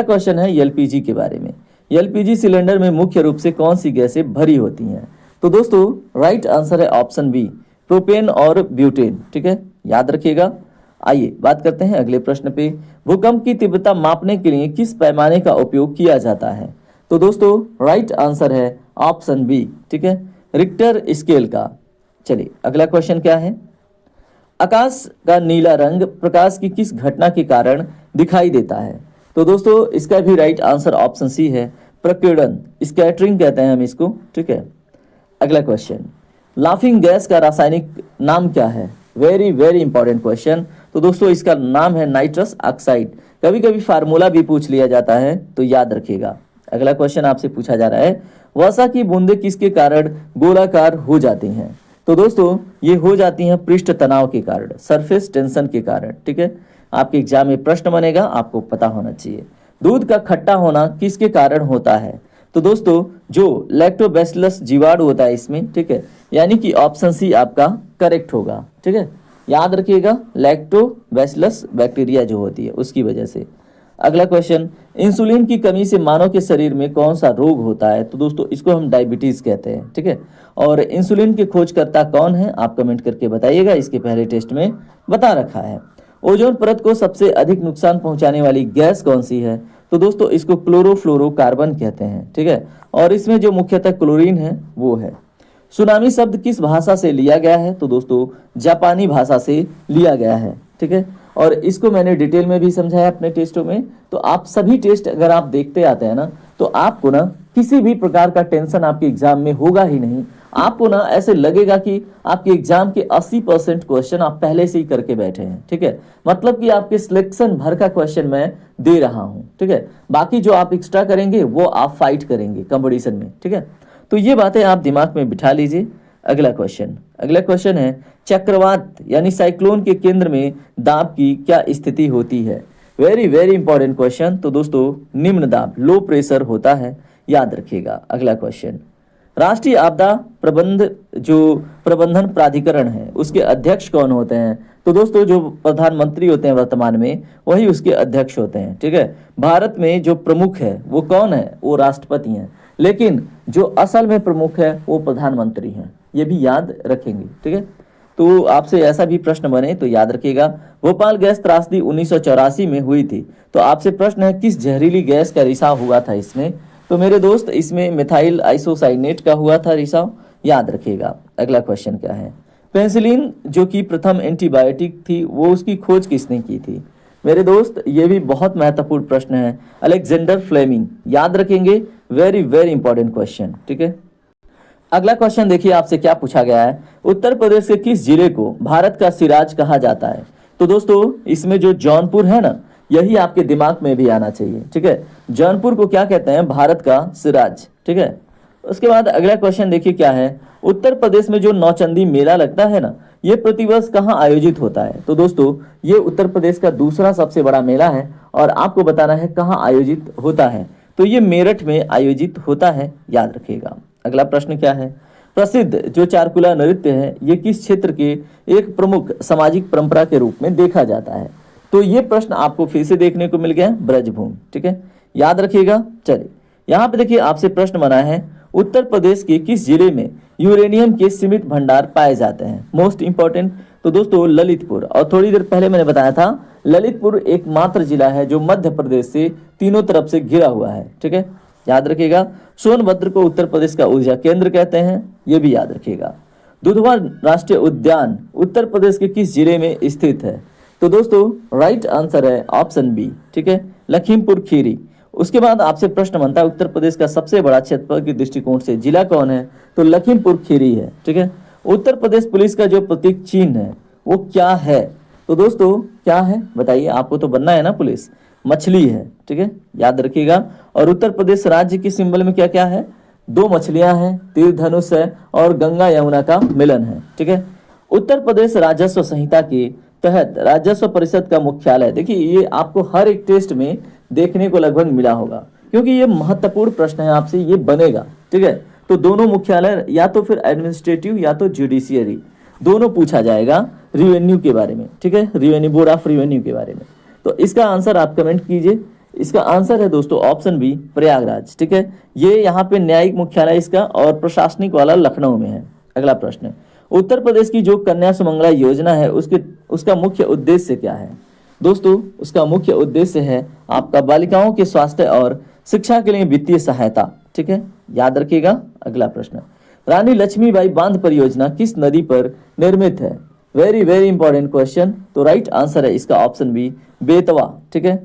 क्वेश्चन है LPG के बारे में। LPG सिलेंडर में मुख्य रूप से कौन सी गैसें भरी होती हैं? तो दोस्तों राइट आंसर है ऑप्शन बी, प्रोपेन और ब्यूटेन। ठीक है, याद रखिएगा। आइए बात करते हैं अगले प्रश्न पे, भूकंप की तीव्रता मापने के लिए किस पैमाने का उपयोग किया जाता है? तो दोस्तों राइट आंसर है ऑप्शन बी। ठीक है, रिक्टर स्केल का। चलिए अगला क्वेश्चन क्या है, आकाश का नीला रंग प्रकाश की किस घटना के कारण दिखाई देता है? तो दोस्तों इसका भी राइट आंसर ऑप्शन सी है, प्रकीर्णन, स्कैटरिंग कहते हैं हम इसको। ठीक है, अगला क्वेश्चन, लाफिंग गैस का रासायनिक नाम क्या है? Very very important question. तो दोस्तों इसका नाम है नाइट्रस ऑक्साइड। कभी कभी फार्मूला भी पूछ लिया जाता है, तो याद रखिएगा। अगला क्वेश्चन आपसे पूछा जा रहा है, वर्षा की बूंदें किसके कारण गोलाकार हो जाती हैं? तो दोस्तों ये हो जाती हैं पृष्ठ तनाव के कारण, सरफेस टेंशन के कारण। ठीक है, आपके एग्जाम में प्रश्न बनेगा, आपको पता होना चाहिए। दूध का खट्टा होना किसके कारण होता है? तो दोस्तों जो लैक्टोबैसिलस जीवाणु होता है इसमें। ठीक है, यानी कि ऑप्शन सी आपका करेक्ट होगा। ठीक है, याद रखिएगा, लैक्टोबैसिलस बैक्टीरिया जो होती है उसकी वजह से। अगला क्वेश्चन, इंसुलिन की कमी से मानव के शरीर में कौन सा रोग होता है? तो दोस्तों इसको हम डायबिटीज कहते हैं। ठीक है, और इंसुलिन के खोजकर्ता कौन है? आप कमेंट करके बताइएगा, इसके पहले टेस्ट में बता रखा है। ओजोन परत को सबसे अधिक नुकसान पहुंचाने वाली गैस कौन सी है? तो दोस्तों इसको क्लोरोफ्लोरोकार्बन कहते हैं। ठीक है, और इसमें जो मुख्यतः क्लोरीन है वो है। सुनामी शब्द किस भाषा से लिया गया है? तो दोस्तों जापानी भाषा से लिया गया है। ठीक है, और इसको मैंने डिटेल में भी समझाया अपने टेस्टों में। तो आप सभी टेस्ट अगर आप देखते आते हैं ना, तो आपको ना किसी भी प्रकार का टेंशन आपके एग्जाम में होगा ही नहीं। आपको ना ऐसे लगेगा कि आपके एग्जाम के 80% क्वेश्चन आप पहले से ही करके बैठे हैं। ठीक है, मतलब कि आपके सिलेक्शन भर का क्वेश्चन मैं दे रहा हूँ। ठीक है, बाकी जो आप एक्स्ट्रा करेंगे वो आप फाइट करेंगे कंपटीशन में। ठीक है, तो ये बातें आप दिमाग में बिठा लीजिए। अगला क्वेश्चन है, चक्रवात यानी साइक्लोन के केंद्र में दाब की क्या स्थिति होती है? Very very important question. तो दोस्तों निम्न दाब, लो प्रेशर होता है, याद रखिएगा। अगला क्वेश्चन, राष्ट्रीय आपदा प्रबंधन प्राधिकरण है उसके अध्यक्ष कौन होते हैं? तो दोस्तों जो प्रधानमंत्री होते हैं वर्तमान में, वही उसके अध्यक्ष होते हैं। ठीक है, भारत में जो प्रमुख है वो कौन है? वो राष्ट्रपति हैं, लेकिन जो असल में प्रमुख है वो प्रधानमंत्री हैं। ये भी याद रखेंगे। ठीक है, तो आपसे ऐसा भी प्रश्न बने तो याद रखिएगा। भोपाल गैस त्रासदी 1984 में हुई थी, तो आपसे प्रश्न है किस जहरीली गैस का रिसाव हुआ था इसमें? तो मेरे दोस्त इसमें मिथाइल आइसोसाइनेट का हुआ था रिसाव, याद रखिएगा। अगला क्वेश्चन क्या है, पेनिसिलिन जो कि प्रथम एंटीबायोटिक थी वो उसकी खोज किसने की थी? मेरे दोस्त ये भी बहुत महत्वपूर्ण प्रश्न है, अलेक्जेंडर फ्लेमिंग, याद रखेंगे। Very very important question. ठीक है, अगला क्वेश्चन देखिए आपसे क्या पूछा गया है, उत्तर प्रदेश के किस जिले को भारत का सिराज कहा जाता है? तो दोस्तों इसमें जो जौनपुर है ना, यही आपके दिमाग में भी आना चाहिए। ठीक है, जौनपुर को क्या कहते हैं? भारत का सिराज। ठीक है, उसके बाद अगला क्वेश्चन देखिए क्या है, उत्तर प्रदेश में जो नौचंदी मेला लगता है ना, ये प्रतिवर्ष कहाँ आयोजित होता है? तो दोस्तों ये उत्तर प्रदेश का दूसरा सबसे बड़ा मेला है, और आपको बताना है कहाँ आयोजित होता है। तो ये मेरठ में आयोजित होता है, याद रखिएगा। अगला प्रश्न क्या है, प्रसिद्ध जो चारकुला नृत्य है ये किस क्षेत्र के एक प्रमुख सामाजिक परंपरा के रूप में देखा जाता है? तो ये प्रश्न आपको फिर से देखने को मिल गया, ब्रजभूमि। ठीक है, याद रखिएगा। चलिए यहाँ पे देखिए आपसे प्रश्न बना है, उत्तर प्रदेश के किस जिले में यूरेनियम के सीमित भंडार पाए जाते हैं? मोस्ट इंपॉर्टेंट, तो दोस्तों ललितपुर। और थोड़ी देर पहले मैंने बताया था ललितपुर एकमात्र जिला है जो मध्य प्रदेश से तीनों तरफ से घिरा हुआ है, ठीक है, याद रखिएगा। सोनभद्र को उत्तर प्रदेश का ऊर्जा केंद्र कहते हैं, ये भी याद रखिएगा। दुधवा राष्ट्रीय उद्यान उत्तर प्रदेश के किस जिले में स्थित है? तो दोस्तों राइट आंसर है ऑप्शन बी, ठीक है, लखीमपुर खीरी। उसके बाद आपसे प्रश्न बनता है उत्तर प्रदेश का सबसे बड़ा क्षेत्रफल के दृष्टिकोण से जिला कौन है? तो लखीमपुर खीरी है, ठीक है। उत्तर प्रदेश पुलिस का जो प्रतीक चिन्ह है वो क्या है? तो दोस्तों क्या है बताइए, आपको तो बनना है ना पुलिस, मछली है, ठीक है, याद रखिएगा। और उत्तर प्रदेश राज्य के सिंबल में क्या क्या है? दो मछलियां हैं, तीर धनुष है और गंगा यमुना का मिलन है, ठीक है। उत्तर प्रदेश राजस्व संहिता के तहत राजस्व परिषद का मुख्यालय, देखिए ये आपको हर एक टेस्ट में देखने को लगभग मिला होगा, क्योंकि ये महत्वपूर्ण प्रश्न है, आपसे ये बनेगा, ठीक है। तो दोनों मुख्यालय या तो फिर एडमिनिस्ट्रेटिव या तो जुडिशियरी, दोनों पूछा जाएगा रिवेन्यू के बारे में, ठीक है, रिवेन्यू बोर्ड ऑफ रिवेन्यू के बारे में। तो इसका आंसर आप कमेंट कीजिए। इसका आंसर है दोस्तों ऑप्शन बी, प्रयागराज, ठीक है। ये यहाँ पे न्यायिक मुख्यालय इसका और प्रशासनिक वाला लखनऊ में है। अगला प्रश्न, उत्तर प्रदेश की जो कन्या सुमंगला योजना है उसका मुख्य उद्देश्य क्या है? दोस्तों उसका मुख्य उद्देश्य है आपका बालिकाओं के स्वास्थ्य और शिक्षा के लिए वित्तीय सहायता, ठीक है, याद रखिएगा। अगला प्रश्न, रानी लक्ष्मीबाई बांध परियोजना किस नदी पर निर्मित है? Very very important question. तो राइट आंसर है इसका ऑप्शन बी, बेतवा, ठीक है।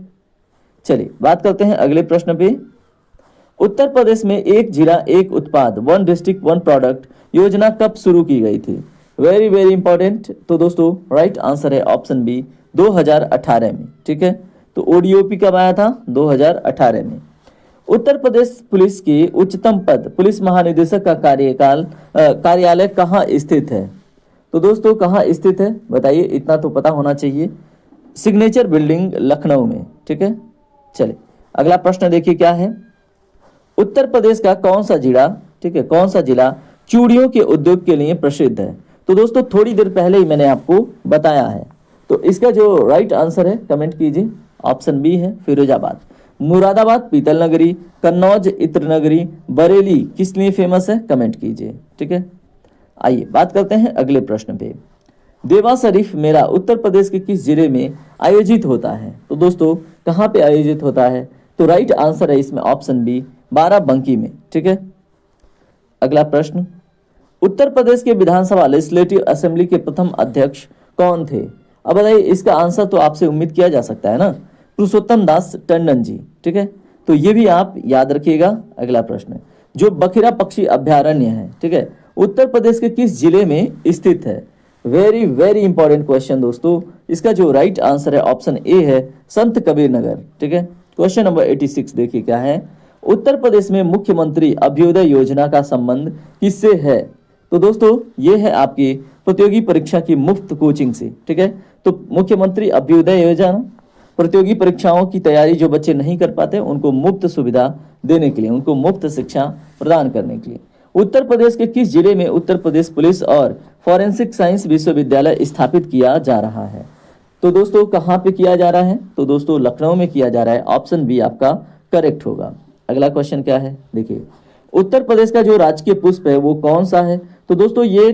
चलिए बात करते हैं अगले प्रश्न पे। उत्तर प्रदेश में एक जिला एक उत्पाद, वन डिस्ट्रिक्ट वन प्रोडक्ट योजना कब शुरू की गई थी? Very very important. तो दोस्तों राइट आंसर है ऑप्शन बी, 2018 में, ठीक है। तो ओडीओपी कब आया था? 2018 में। उत्तर प्रदेश पुलिस के उच्चतम पद पुलिस महानिदेशक का कार्यालय कहाँ स्थित है? तो दोस्तों कहाँ स्थित है बताइए, इतना तो पता होना चाहिए। सिग्नेचर बिल्डिंग लखनऊ में, ठीक है। चलिए अगला प्रश्न देखिए क्या है। उत्तर प्रदेश का कौन सा जिला, ठीक है, कौन सा जिला चूड़ियों के उद्योग के लिए प्रसिद्ध है? तो दोस्तों थोड़ी देर पहले ही मैंने आपको बताया है। तो इसका जो राइट आंसर है कमेंट कीजिए, ऑप्शन बी है फिरोजाबाद। मुरादाबाद पीतल नगरी, कन्नौज इत्र नगरी, बरेली किस लिए फेमस है? कमेंट कीजिए, ठीक है। आइए बात करते हैं अगले प्रश्न पे। देवा शरीफ मेला उत्तर प्रदेश के किस जिले में आयोजित होता है? तो दोस्तों कहाँ पे आयोजित होता है? तो राइट आंसर है इसमें ऑप्शन बी, बाराबंकी में, ठीक है। अगला प्रश्न, उत्तर प्रदेश के विधानसभा लेजिस्लेटिव असेंबली के प्रथम अध्यक्ष कौन थे? अब बताइए इसका आंसर तो आपसे उम्मीद किया जा सकता है ना, पुरुषोत्तम दास टंडन जी, ठीक है। तो ये भी आप याद रखिएगा। अगला प्रश्न, जो बखिरा पक्षी अभ्यारण्य है, ठीक है, उत्तर प्रदेश के किस जिले में स्थित है? वेरी वेरी इंपॉर्टेंट क्वेश्चन दोस्तों। इसका जो राइट आंसर है ऑप्शन ए है, संत कबीर नगर, ठीक है। क्वेश्चन नंबर 86 देखिए क्या है। उत्तर प्रदेश में मुख्यमंत्री अभ्युदय योजना का संबंध किससे है? तो दोस्तों ये है आपकी प्रतियोगी परीक्षा की मुफ्त कोचिंग से, ठीक है। तो मुख्यमंत्री अभ्युदय योजना प्रतियोगी परीक्षाओं की तैयारी जो बच्चे नहीं कर पाते उनको मुफ्त सुविधा देने के लिए, उनको मुफ्त शिक्षा प्रदान करने के लिए। उत्तर प्रदेश के किस जिले में उत्तर प्रदेश पुलिस और फॉरेंसिक साइंस विश्वविद्यालय स्थापित किया जा रहा है? तो दोस्तों कहाँ पे किया जा रहा है? तो दोस्तों लखनऊ में किया जा रहा है, ऑप्शन बी आपका करेक्ट होगा। अगला क्वेश्चन क्या है देखिए, उत्तर प्रदेश का जो राजकीय पुष्प है वो कौन सा है? तो दोस्तों ये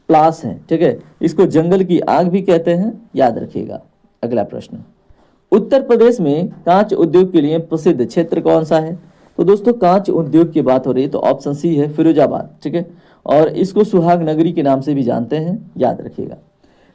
प्लास है, ठीक है, इसको जंगल की आग भी कहते हैं, याद रखिएगा। अगला प्रश्न, उत्तर प्रदेश में कांच उद्योग के लिए प्रसिद्ध क्षेत्र कौन सा है? तो दोस्तों कांच उद्योग की बात हो रही है तो ऑप्शन सी है फिरोजाबाद, ठीक है, और इसको सुहाग नगरी के नाम से भी जानते हैं, याद रखिएगा।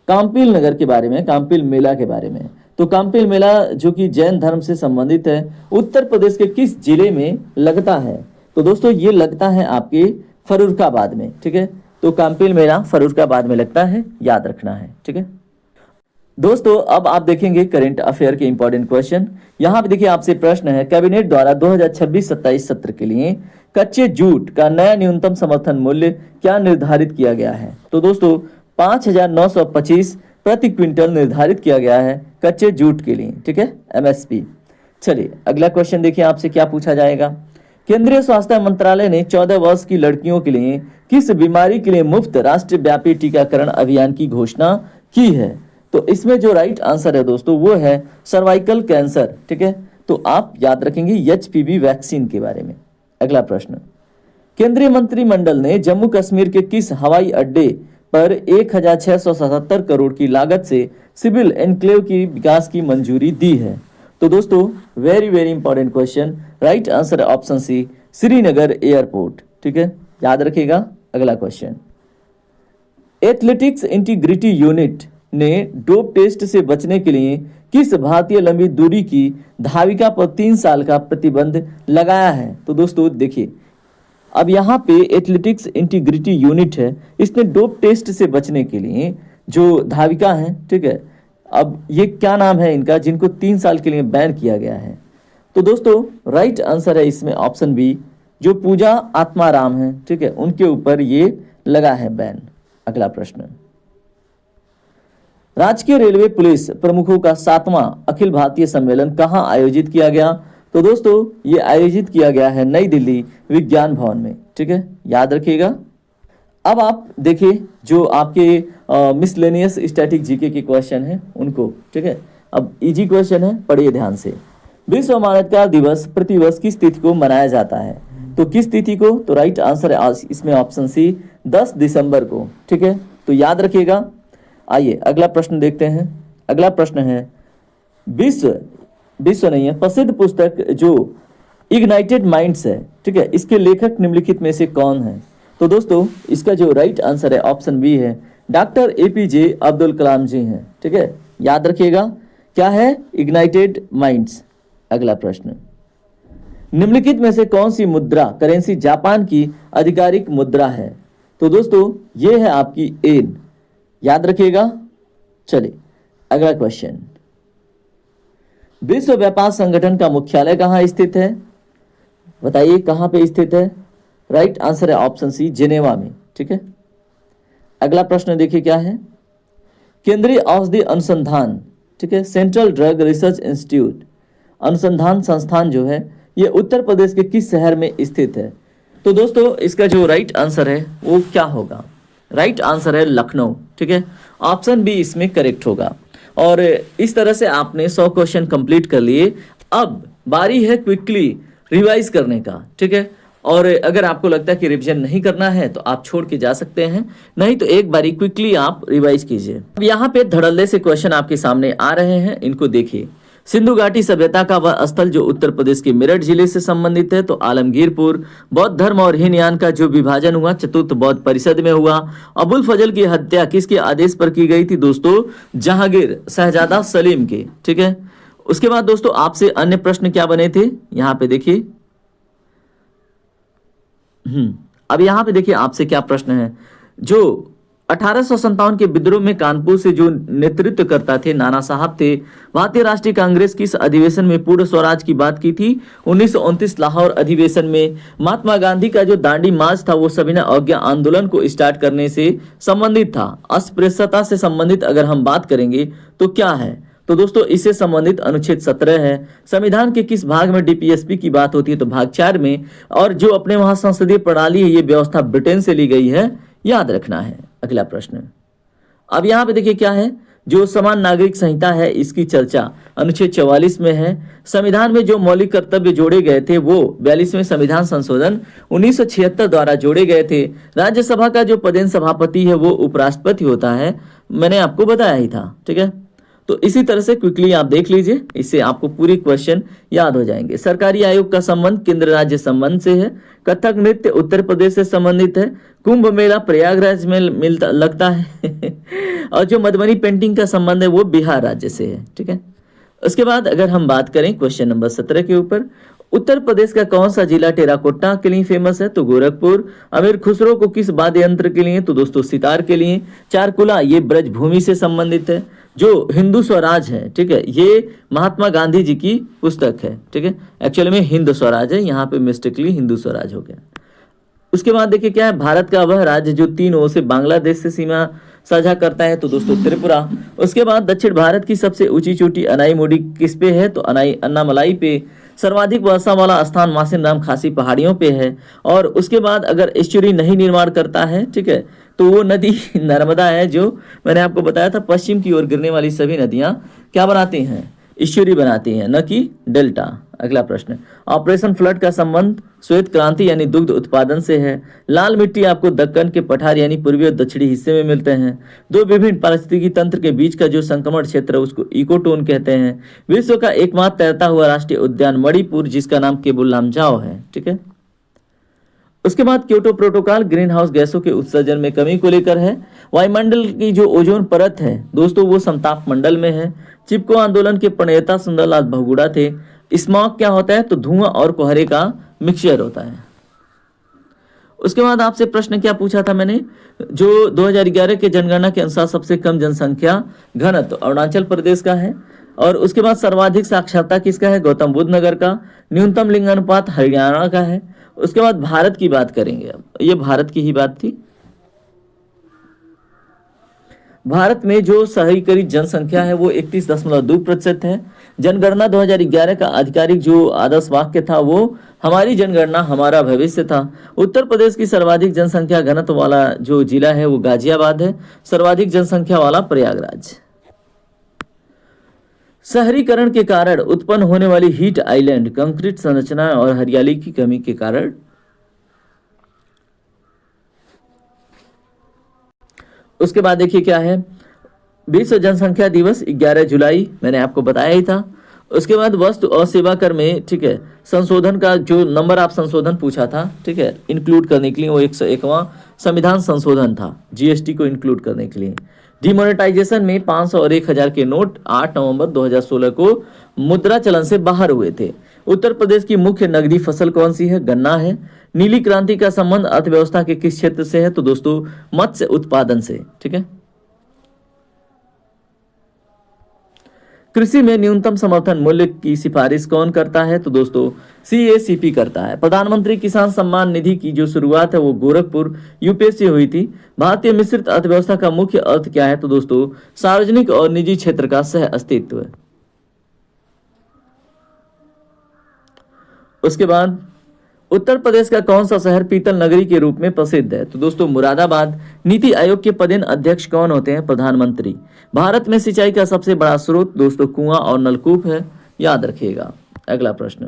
काम्पिल नगर के बारे में, काम्पिल मेला के बारे में, तो काम्पिल मेला जो कि जैन धर्म से संबंधित है उत्तर प्रदेश के किस जिले में लगता है? तो दोस्तों ये लगता है आपके फर्रुखाबाद में, ठीक है। तो काम्पिल मेला फर्रुखाबाद में लगता है, याद रखना है, ठीक है। दोस्तों अब आप देखेंगे करंट अफेयर के इंपॉर्टेंट क्वेश्चन। यहाँ पे देखिए आपसे प्रश्न है, कैबिनेट द्वारा 2026-27 सत्र के लिए कच्चे जूट का नया न्यूनतम समर्थन मूल्य क्या निर्धारित किया गया है? तो दोस्तों 5,925 प्रति क्विंटल निर्धारित किया गया है कच्चे जूट के लिए, ठीक है, एमएसपी। चलिए अगला क्वेश्चन देखिए आपसे क्या पूछा जाएगा। केंद्रीय स्वास्थ्य मंत्रालय ने 14 वर्ष की लड़कियों के लिए किस बीमारी के लिए मुफ्त राष्ट्रव्यापी टीकाकरण अभियान की घोषणा की है? तो इसमें जो राइट आंसर है दोस्तों वो है सर्वाइकल कैंसर, ठीक है। तो आप याद रखेंगे एचपीवी वैक्सीन के बारे में, अगला प्रश्न, केंद्रीय मंत्रिमंडल ने जम्मू कश्मीर के किस हवाई अड्डे पर 1677 करोड़ की लागत से सिविल एनक्लेव की विकास की मंजूरी दी है? तो दोस्तों very very important question, right answer है ऑप्शन सी, श्रीनगर एयरपोर्ट। ठीक है, याद रखिएगा। अगला क्वेश्चन, एथलेटिक्स इंटीग्रिटी यूनिट ने डोप टेस्ट से बचने के लिए किस भारतीय लंबी दूरी की धाविका पर 3 साल का प्रतिबंध लगाया है? तो दोस्तों देखिए, अब यहाँ पे एथलेटिक्स इंटीग्रिटी यूनिट है, इसने डोप टेस्ट से बचने के लिए जो धाविका है, ठीक है, अब ये क्या नाम है इनका, जिनको 3 साल के लिए बैन किया गया है? तो दोस्तों राइट आंसर है इसमें ऑप्शन बी, जो पूजा आत्माराम है, ठीक है, उनके ऊपर ये लगा है बैन। अगला प्रश्न, राजकीय रेलवे पुलिस प्रमुखों का 7वां अखिल भारतीय सम्मेलन कहां आयोजित किया गया? तो दोस्तों ये आयोजित किया गया है नई दिल्ली विज्ञान भवन में। ठीक है, याद रखिएगा। अब आप देखिए जो आपके मिसलेनियस स्टैटिक जीके के क्वेश्चन हैं उनको। ठीक है, अब इजी क्वेश्चन है, पढ़िए ध्यान से। विश्व मानवाधिकार दिवस प्रतिवर्ष किस तिथि को मनाया जाता है? तो किस तिथि को? तो राइट आंसर है इसमें ऑप्शन सी, 10 दिसंबर को। ठीक है, तो याद रखिएगा। आइए अगला प्रश्न देखते हैं। अगला प्रश्न है, विश्व नहीं है, प्रसिद्ध पुस्तक जो इग्नाइटेड माइंड्स है, ठीक है, इसके लेखक निम्नलिखित में से कौन है? तो दोस्तों इसका जो राइट आंसर है ऑप्शन बी है, डॉक्टर APJ अब्दुल कलाम जी हैं। ठीक है, याद रखिएगा। क्या है? Ignited minds. अगला प्रश्न, निम्नलिखित में से कौन सी मुद्रा करेंसी जापान की आधिकारिक मुद्रा है? तो दोस्तों ये है आपकी येन, याद रखिएगा। चलिए अगला क्वेश्चन, विश्व व्यापार संगठन का मुख्यालय कहाँ स्थित है? बताइए कहाँ पे स्थित है? राइट आंसर है ऑप्शन सी, जेनेवा में। ठीक है, अगला प्रश्न देखिए क्या है, केंद्रीय औषधि अनुसंधान, ठीक है, सेंट्रल ड्रग रिसर्च इंस्टीट्यूट अनुसंधान संस्थान जो है ये उत्तर प्रदेश के किस शहर में स्थित है? तो दोस्तों इसका जो राइट आंसर है वो क्या होगा? राइट आंसर है लखनऊ। ठीक है, ऑप्शन बी इसमें करेक्ट होगा। और इस तरह से आपने 100 क्वेश्चन कंप्लीट कर लिए। अब बारी है क्विकली रिवाइज करने का। ठीक है, और अगर आपको लगता है कि रिवीजन नहीं करना है तो आप छोड़ के जा सकते हैं, नहीं तो एक बारी क्विकली आप रिवाइज कीजिए। अब यहाँ पे धड़ल्ले से क्वेश्चन आपके सामने आ रहे हैं, इनको देखिए। सिंधु घाटी सभ्यता का वह स्थल जो उत्तर प्रदेश के मेरठ जिले से संबंधित है, तो आलमगीरपुर। बौद्ध धर्म और हीनयान का जो विभाजन हुआ चतुर्थ बौद्ध परिषद में हुआ। अबुल फजल की हत्या किसके आदेश पर की गई थी? दोस्तों जहांगीर शहजादा सलीम के। ठीक है, उसके बाद दोस्तों आपसे अन्य प्रश्न क्या बने थे, यहाँ पे देखिए। अब यहाँ पे देखिए आपसे क्या प्रश्न है, जो 1857 के विद्रोह में कानपुर से जो नेतृत्व करता थे नाना साहब थे, भारतीय राष्ट्रीय कांग्रेस किस अधिवेशन में पूर्ण स्वराज की बात की थी? 1929 लाहौर अधिवेशन में। महात्मा गांधी का जो दांडी मार्च था वो सविनय अवज्ञा आंदोलन को स्टार्ट करने से संबंधित था। अस्पृश्यता से संबंधित अगर हम बात करेंगे तो क्या है? तो दोस्तों इससे संबंधित अनुच्छेद 17 है। संविधान के किस भाग में DPSP की बात होती है? तो भाग 4 में। और जो अपने वहां संसदीय प्रणाली है ये व्यवस्था ब्रिटेन से ली गई है, याद रखना है। अगला प्रश्न, अब यहाँ पे देखिए क्या है, जो समान नागरिक संहिता है इसकी चर्चा अनुच्छेद 44 में है। संविधान में जो मौलिक कर्तव्य जोड़े गए थे वो 42वें संविधान संशोधन 1976 द्वारा जोड़े गए थे। राज्यसभा का जो पदेन सभापति है वो उपराष्ट्रपति होता है, मैंने आपको बताया ही था। ठीक है, तो इसी तरह से क्विकली आप देख लीजिए, इससे आपको पूरी क्वेश्चन याद हो जाएंगे। सरकारी आयोग का संबंध केंद्र राज्य संबंध से है। कथक नृत्य उत्तर प्रदेश से संबंधित है। कुंभ मेला प्रयागराज में मिलता लगता है और जो मधुबनी पेंटिंग का संबंध है वो बिहार राज्य से है। ठीक है, उसके बाद अगर हम बात करें क्वेश्चन नंबर 17 के ऊपर, उत्तर प्रदेश का कौन सा जिला टेराकोटा के लिए फेमस है? तो गोरखपुर। अमीर खुसरो को किस वाद्य यंत्र के लिए? तो दोस्तों सितार के लिए। चारकुला ये ब्रजभूमि से संबंधित है। जो हिंदू स्वराज है, ठीक है, ये महात्मा गांधी जी की पुस्तक है। ठीक है, एक्चुअली में हिंद स्वराज है, यहाँ पे मिस्टेकली हिंदू स्वराज हो गया। उसके बाद देखिए क्या है, भारत का वह राज्य जो 3 ओर से बांग्लादेश से सीमा साझा करता है? तो दोस्तों त्रिपुरा। उसके बाद दक्षिण भारत की सबसे ऊंची चोटी अनाईमुडी किस पे है? तो अन्नामलाई पे। सर्वाधिक वर्षा वाला स्थान मासिन राम खासी पहाड़ियों पे है। और उसके बाद अगर एस्चुरी नहीं निर्माण करता है, ठीक है, तो वो नदी नर्मदा है, जो मैंने आपको बताया था पश्चिम की ओर गिरने वाली सभी नदियां क्या बनाती हैं? इश्यूरी बनाती हैं, न कि डेल्टा। अगला प्रश्न, ऑपरेशन फ्लड का संबंध श्वेत क्रांति यानी दुग्ध उत्पादन से है। लाल मिट्टी आपको दक्कन के पठार यानी पूर्वी और दक्षिणी हिस्से में मिलते हैं। दो विभिन्न पारिस्थितिकी तंत्र के बीच का जो संक्रमण क्षेत्र है उसको इकोटोन कहते हैं। विश्व का एकमात्र तैरता हुआ राष्ट्रीय उद्यान मणिपुर, जिसका नाम केबुल लामजाओ है। ठीक है। उसके बाद क्योटो प्रोटोकॉल ग्रीन हाउस गैसों के उत्सर्जन में कमी को लेकर है। वायुमंडल की जो ओजोन परत है दोस्तों वो समताप मंडल में है। चिपको आंदोलन के प्रणेता सुंदरलाल बहुगुणा थे। स्मॉग क्या होता है? तो धुआं और कोहरे का मिक्सचर होता है। उसके बाद आपसे प्रश्न क्या पूछा था मैंने, जो 2011 के जनगणना के अनुसार सबसे कम जनसंख्या घनत्व अरुणाचल प्रदेश का है। और उसके बाद सर्वाधिक साक्षरता किसका है? गौतम बुद्ध नगर का। न्यूनतम लिंग अनुपात हरियाणा का है। उसके बाद भारत की बात करेंगे। अब ये भारत की ही बात थी। भारत में जो शहरीकरण जनसंख्या है वो 31.2% है। जनगणना 2011 का आधिकारिक जो आदर्श वाक्य था वो हमारी जनगणना हमारा भविष्य था। उत्तर प्रदेश की सर्वाधिक जनसंख्या घनत्व वाला जो जिला है वो गाजियाबाद है। सर्वाधिक जनसंख्या वाला प्रयागराज। शहरीकरण के कारण उत्पन्न होने वाली हीट आइलैंड, कंक्रीट संरचना और हरियाली की कमी के कारण। उसके बाद देखिए क्या है, विश्व जनसंख्या दिवस 11 जुलाई, मैंने आपको बताया ही था। उसके बाद वस्तु और सेवा कर में, ठीक है, संशोधन का जो नंबर आप संशोधन पूछा था, ठीक है, इंक्लूड करने के लिए वो 101वां संविधान संशोधन था, जीएसटी को इंक्लूड करने के लिए। डिमोनेटाइजेशन में 500 और 1000 के नोट 8 नवंबर 2016 को मुद्रा चलन से बाहर हुए थे। उत्तर प्रदेश की मुख्य नगदी फसल कौन सी है? गन्ना है। नीली क्रांति का संबंध अर्थव्यवस्था के किस क्षेत्र से है? तो दोस्तों मत्स्य उत्पादन से। ठीक है। कृषि में न्यूनतम समर्थन मूल्य की सिफारिश कौन करता है? तो दोस्तों सीएसीपी करता है। प्रधानमंत्री किसान सम्मान निधि की जो शुरुआत है वो गोरखपुर यूपी से हुई थी। भारतीय मिश्रित अर्थव्यवस्था का मुख्य अर्थ क्या है? तो दोस्तों सार्वजनिक और निजी क्षेत्र का सह अस्तित्व है। उसके बाद उत्तर प्रदेश का कौन सा शहर पीतल नगरी के रूप में प्रसिद्ध है? तो दोस्तों मुरादाबाद। नीति आयोग के पदेन अध्यक्ष कौन होते हैं? प्रधानमंत्री। भारत में सिंचाई का सबसे बड़ा स्रोत दोस्तों कुआं और नलकूप है, याद रखिएगा। अगला प्रश्न,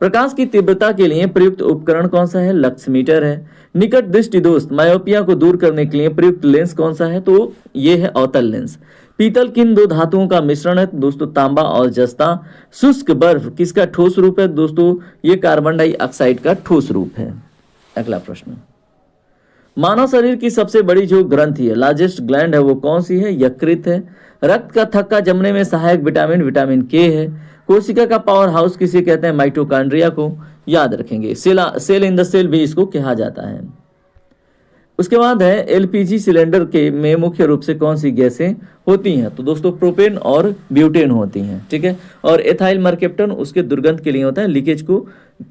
प्रकाश की तीव्रता के लिए प्रयुक्त उपकरण कौन सा है? लक्समीटर है। निकट दृष्टि दोस्त मायोपिया को दूर करने के लिए प्रयुक्त लेंस कौन सा है? तो ये है अवतल लेंस। पीतल किन दो धातुओं का मिश्रण है? दोस्तों तांबा और जस्ता। शुष्क बर्फ किसका ठोस रूप है? दोस्तों ये कार्बन डाइऑक्साइड का ठोस रूप है। अगला प्रश्न, मानव शरीर की सबसे बड़ी जो ग्रंथि है, लार्जेस्ट ग्लैंड है, वो कौन सी है? यकृत है। रक्त का थक्का जमने में सहायक विटामिन विटामिन के है। कोशिका का पावर हाउस किसे कहते हैं? माइटोकॉन्ड्रिया को, याद रखेंगे। सेल इन द सेल भी इसको कहा जाता है। उसके बाद है एलपीजी सिलेंडर के में मुख्य रूप से कौन सी गैसें होती हैं? तो दोस्तों प्रोपेन और ब्यूटेन होती हैं। ठीक है। और एथाइल मरकेप्टन उसके दुर्गंध के लिए होता है, लीकेज को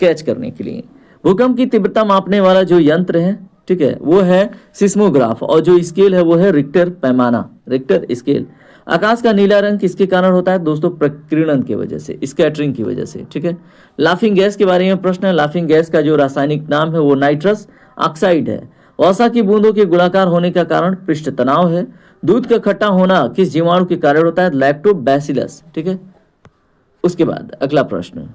कैच करने के लिए। भूकंप की तीव्रता मापने वाला जो यंत्र है, ठीक है, वो है सिस्मोग्राफ। और जो स्केल है वो है रिक्टर पैमाना, रिक्टर स्केल। आकाश का नीला रंग किसके कारण होता है? दोस्तों प्रकीर्णन की वजह से, स्कैटरिंग की वजह से। ठीक है। लाफिंग गैस के बारे में प्रश्न है। लाफिंग गैस का जो रासायनिक नाम है वो नाइट्रस ऑक्साइड है। वर्षा की बूंदों के गोलाकार होने का कारण पृष्ठ तनाव है। दूध का खट्टा होना किस जीवाणु के कारण होता है? लैक्टोबैसिलस। ठीक है। उसके बाद अगला प्रश्न,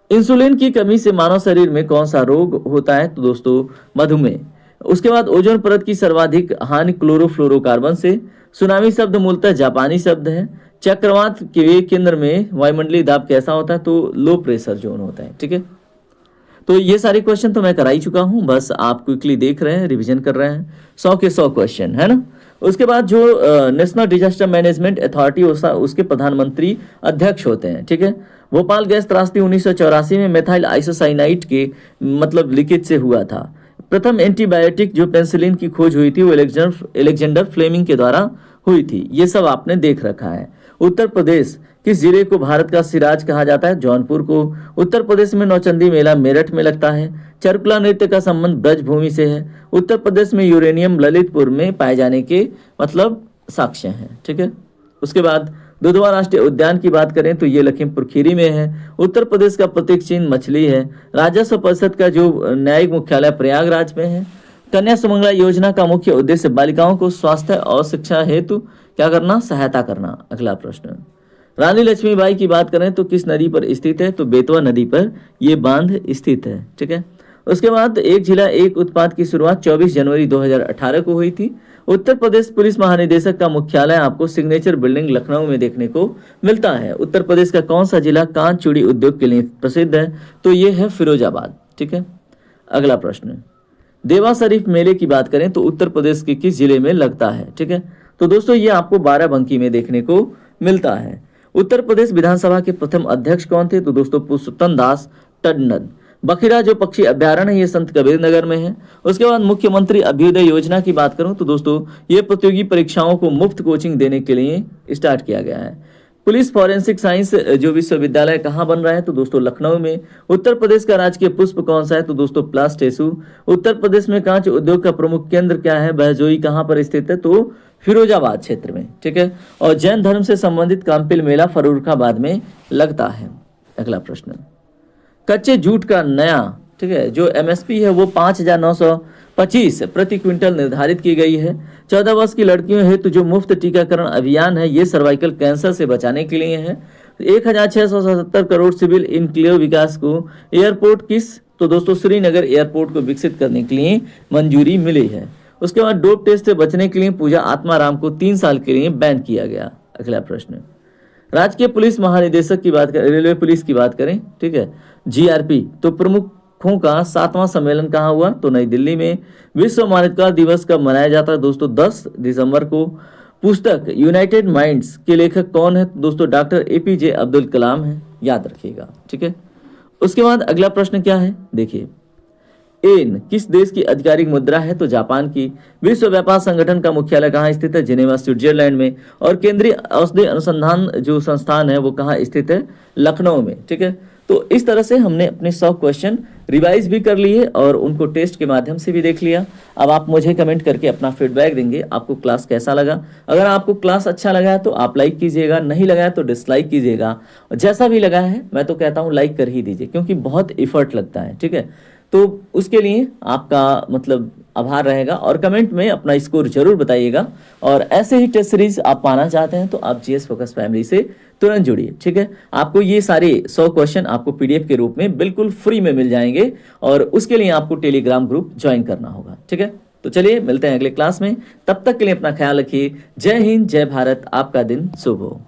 इंसुलिन की कमी से मानव शरीर में कौन सा रोग होता है? तो दोस्तों मधुमेह। उसके बाद ओजोन परत की सर्वाधिक हानि क्लोरोफ्लोरोकार्बन से। सुनामी शब्द मूलतः जापानी शब्द है। चक्रवात के केंद्र में वायुमंडलीय दाब कैसा होता है? तो लो प्रेशर जोन होता है। ठीक है। तो ये सारे क्वेश्चन तो मैं करा ही चुका हूं, बस आप क्विकली देख रहे हैं, रिवीजन कर रहे हैं। 100 के 100 क्वेश्चन है ना। उसके बाद जो नेशनल डिजास्टर मैनेजमेंट अथॉरिटी उसके प्रधानमंत्री अध्यक्ष होते हैं। ठीक है। भोपाल गैस त्रासदी 1984 में मेथाइल आइसोसाइनाइड के मतलब लीकेज से हुआ था। प्रथम एंटीबायोटिक जो पेनिसिलिन की खोज हुई थी वो एलेक्जेंडर फ्लेमिंग के द्वारा हुई थी। ये सब आपने देख रखा है। उत्तर प्रदेश किस जिले को भारत का सिराज कहा जाता है? जौनपुर को। उत्तर प्रदेश में नौचंदी मेला मेरठ में लगता है। चरकुला नृत्य का संबंध ब्रजभूमि से है। उत्तर प्रदेश में यूरेनियम ललितपुर में पाए जाने के मतलब साक्ष्य हैं। ठीक है। उसके बाद दुधवा राष्ट्रीय उद्यान की बात करें तो ये लखीमपुर खीरी में है। उत्तर प्रदेश का प्रतीक चिन्ह मछली है। राजस्व परिषद का जो न्यायिक मुख्यालय प्रयागराज में है। कन्या सुमंगला योजना का मुख्य उद्देश्य बालिकाओं को स्वास्थ्य और शिक्षा हेतु क्या करना? सहायता करना। अगला प्रश्न, रानी लक्ष्मीबाई की बात करें तो किस नदी पर स्थित है, तो बेतवा नदी पर ये बांध स्थित है। ठीक है, उसके बाद एक जिला एक उत्पाद की शुरुआत 24 जनवरी 2018 को हुई थी। उत्तर प्रदेश पुलिस महानिदेशक का मुख्यालय आपको सिग्नेचर बिल्डिंग लखनऊ में देखने को मिलता है। उत्तर प्रदेश का कौन सा जिला कांच चूड़ी उद्योग के लिए प्रसिद्ध है, तो ये है फिरोजाबाद। ठीक है, अगला प्रश्न, देवा शरीफ मेले की बात करें तो उत्तर प्रदेश के किस जिले में लगता है। ठीक है, तो दोस्तों ये आपको बाराबंकी में देखने को मिलता है। उत्तर प्रदेश विधानसभा के प्रथम अध्यक्ष कौन थे, तो दोस्तों पुरुषोत्तम दास टंडन। बखिरा जो पक्षी अभ्यारण्य है ये संत कबीर नगर में है। उसके बाद मुख्यमंत्री अभ्युदय योजना की बात करूं तो दोस्तों ये प्रतियोगी परीक्षाओं को मुफ्त कोचिंग देने के लिए स्टार्ट किया गया है। पुलिस फॉरेंसिक साइंस जो विश्वविद्यालय कहाँ बन रहा है, तो दोस्तों लखनऊ में। उत्तर प्रदेश का राजकीय पुष्प कौन सा है, तो दोस्तों प्लास्टेसु। उत्तर प्रदेश में कांच उद्योग का प्रमुख केंद्र क्या है, बहजोई कहाँ पर स्थित है, तो फिरोजाबाद क्षेत्र में। ठीक है, और जैन धर्म से संबंधित काम्पिल मेला फर्रुखाबाद में लगता है। अगला प्रश्न, कच्चे जूट का नया, ठीक है, जो एमएसपी है वो 5,925 प्रति क्विंटल निर्धारित की गई है। 14 वर्ष की लड़कियों हेतु जो मुफ्त टीकाकरण अभियान है ये सर्वाइकल कैंसर से बचाने के लिए है। 1,677 करोड़ सिविल इनक्लेव विकास को एयरपोर्ट किस, तो दोस्तों श्रीनगर एयरपोर्ट को विकसित करने के लिए मंजूरी मिली है। उसके बाद डोप टेस्ट से बचने के लिए पूजा आत्माराम को 3 साल के लिए बैन किया गया। अगला प्रश्न, राजकीय पुलिस महानिदेशक की बात करें, रेलवे पुलिस की बात करें, ठीक है, जीआरपी, तो प्रमुखों का 7वां सम्मेलन कहाँ हुआ, तो नई दिल्ली में। विश्व मानवाधिकार दिवस कब मनाया जाता है, दोस्तों 10 दिसंबर को। पुस्तक यूनाइटेड माइंड्स के लेखक कौन है, दोस्तों डॉक्टर एपीजे अब्दुल कलाम है, याद रखिएगा। ठीक है, उसके बाद अगला प्रश्न क्या है, देखिए, एन किस देश की आधिकारिक मुद्रा है, तो जापान की। विश्व व्यापार संगठन का मुख्यालय कहाँ स्थित है, जिनेवा स्विट्जरलैंड में। और केंद्रीय औषधि अनुसंधान जो संस्थान है वो कहाँ स्थित है, लखनऊ में। ठीक है, तो इस तरह से हमने अपने 100 क्वेश्चन रिवाइज भी कर लिए और उनको टेस्ट के माध्यम से भी देख लिया। अब आप मुझे कमेंट करके अपना फीडबैक देंगे, आपको क्लास कैसा लगा। अगर आपको क्लास अच्छा लगा है तो आप लाइक कीजिएगा, नहीं लगा है तो डिसलाइक कीजिएगा। जैसा भी लगा है मैं तो कहता हूँ लाइक कर ही दीजिए, क्योंकि बहुत इफर्ट लगता है। ठीक है, तो उसके लिए आपका मतलब आभार रहेगा। और कमेंट में अपना स्कोर जरूर बताइएगा। और ऐसे ही टेस्ट सीरीज आप पाना चाहते हैं तो आप जीएस फोकस फैमिली से तुरंत जुड़िए। ठीक है, आपको ये सारे 100 क्वेश्चन आपको पीडीएफ के रूप में बिल्कुल फ्री में मिल जाएंगे और उसके लिए आपको टेलीग्राम ग्रुप ज्वाइन करना होगा। ठीक है, तो चलिए मिलते हैं अगले क्लास में, तब तक के लिए अपना ख्याल रखिए। जय हिंद, जय भारत, आपका दिन शुभ हो।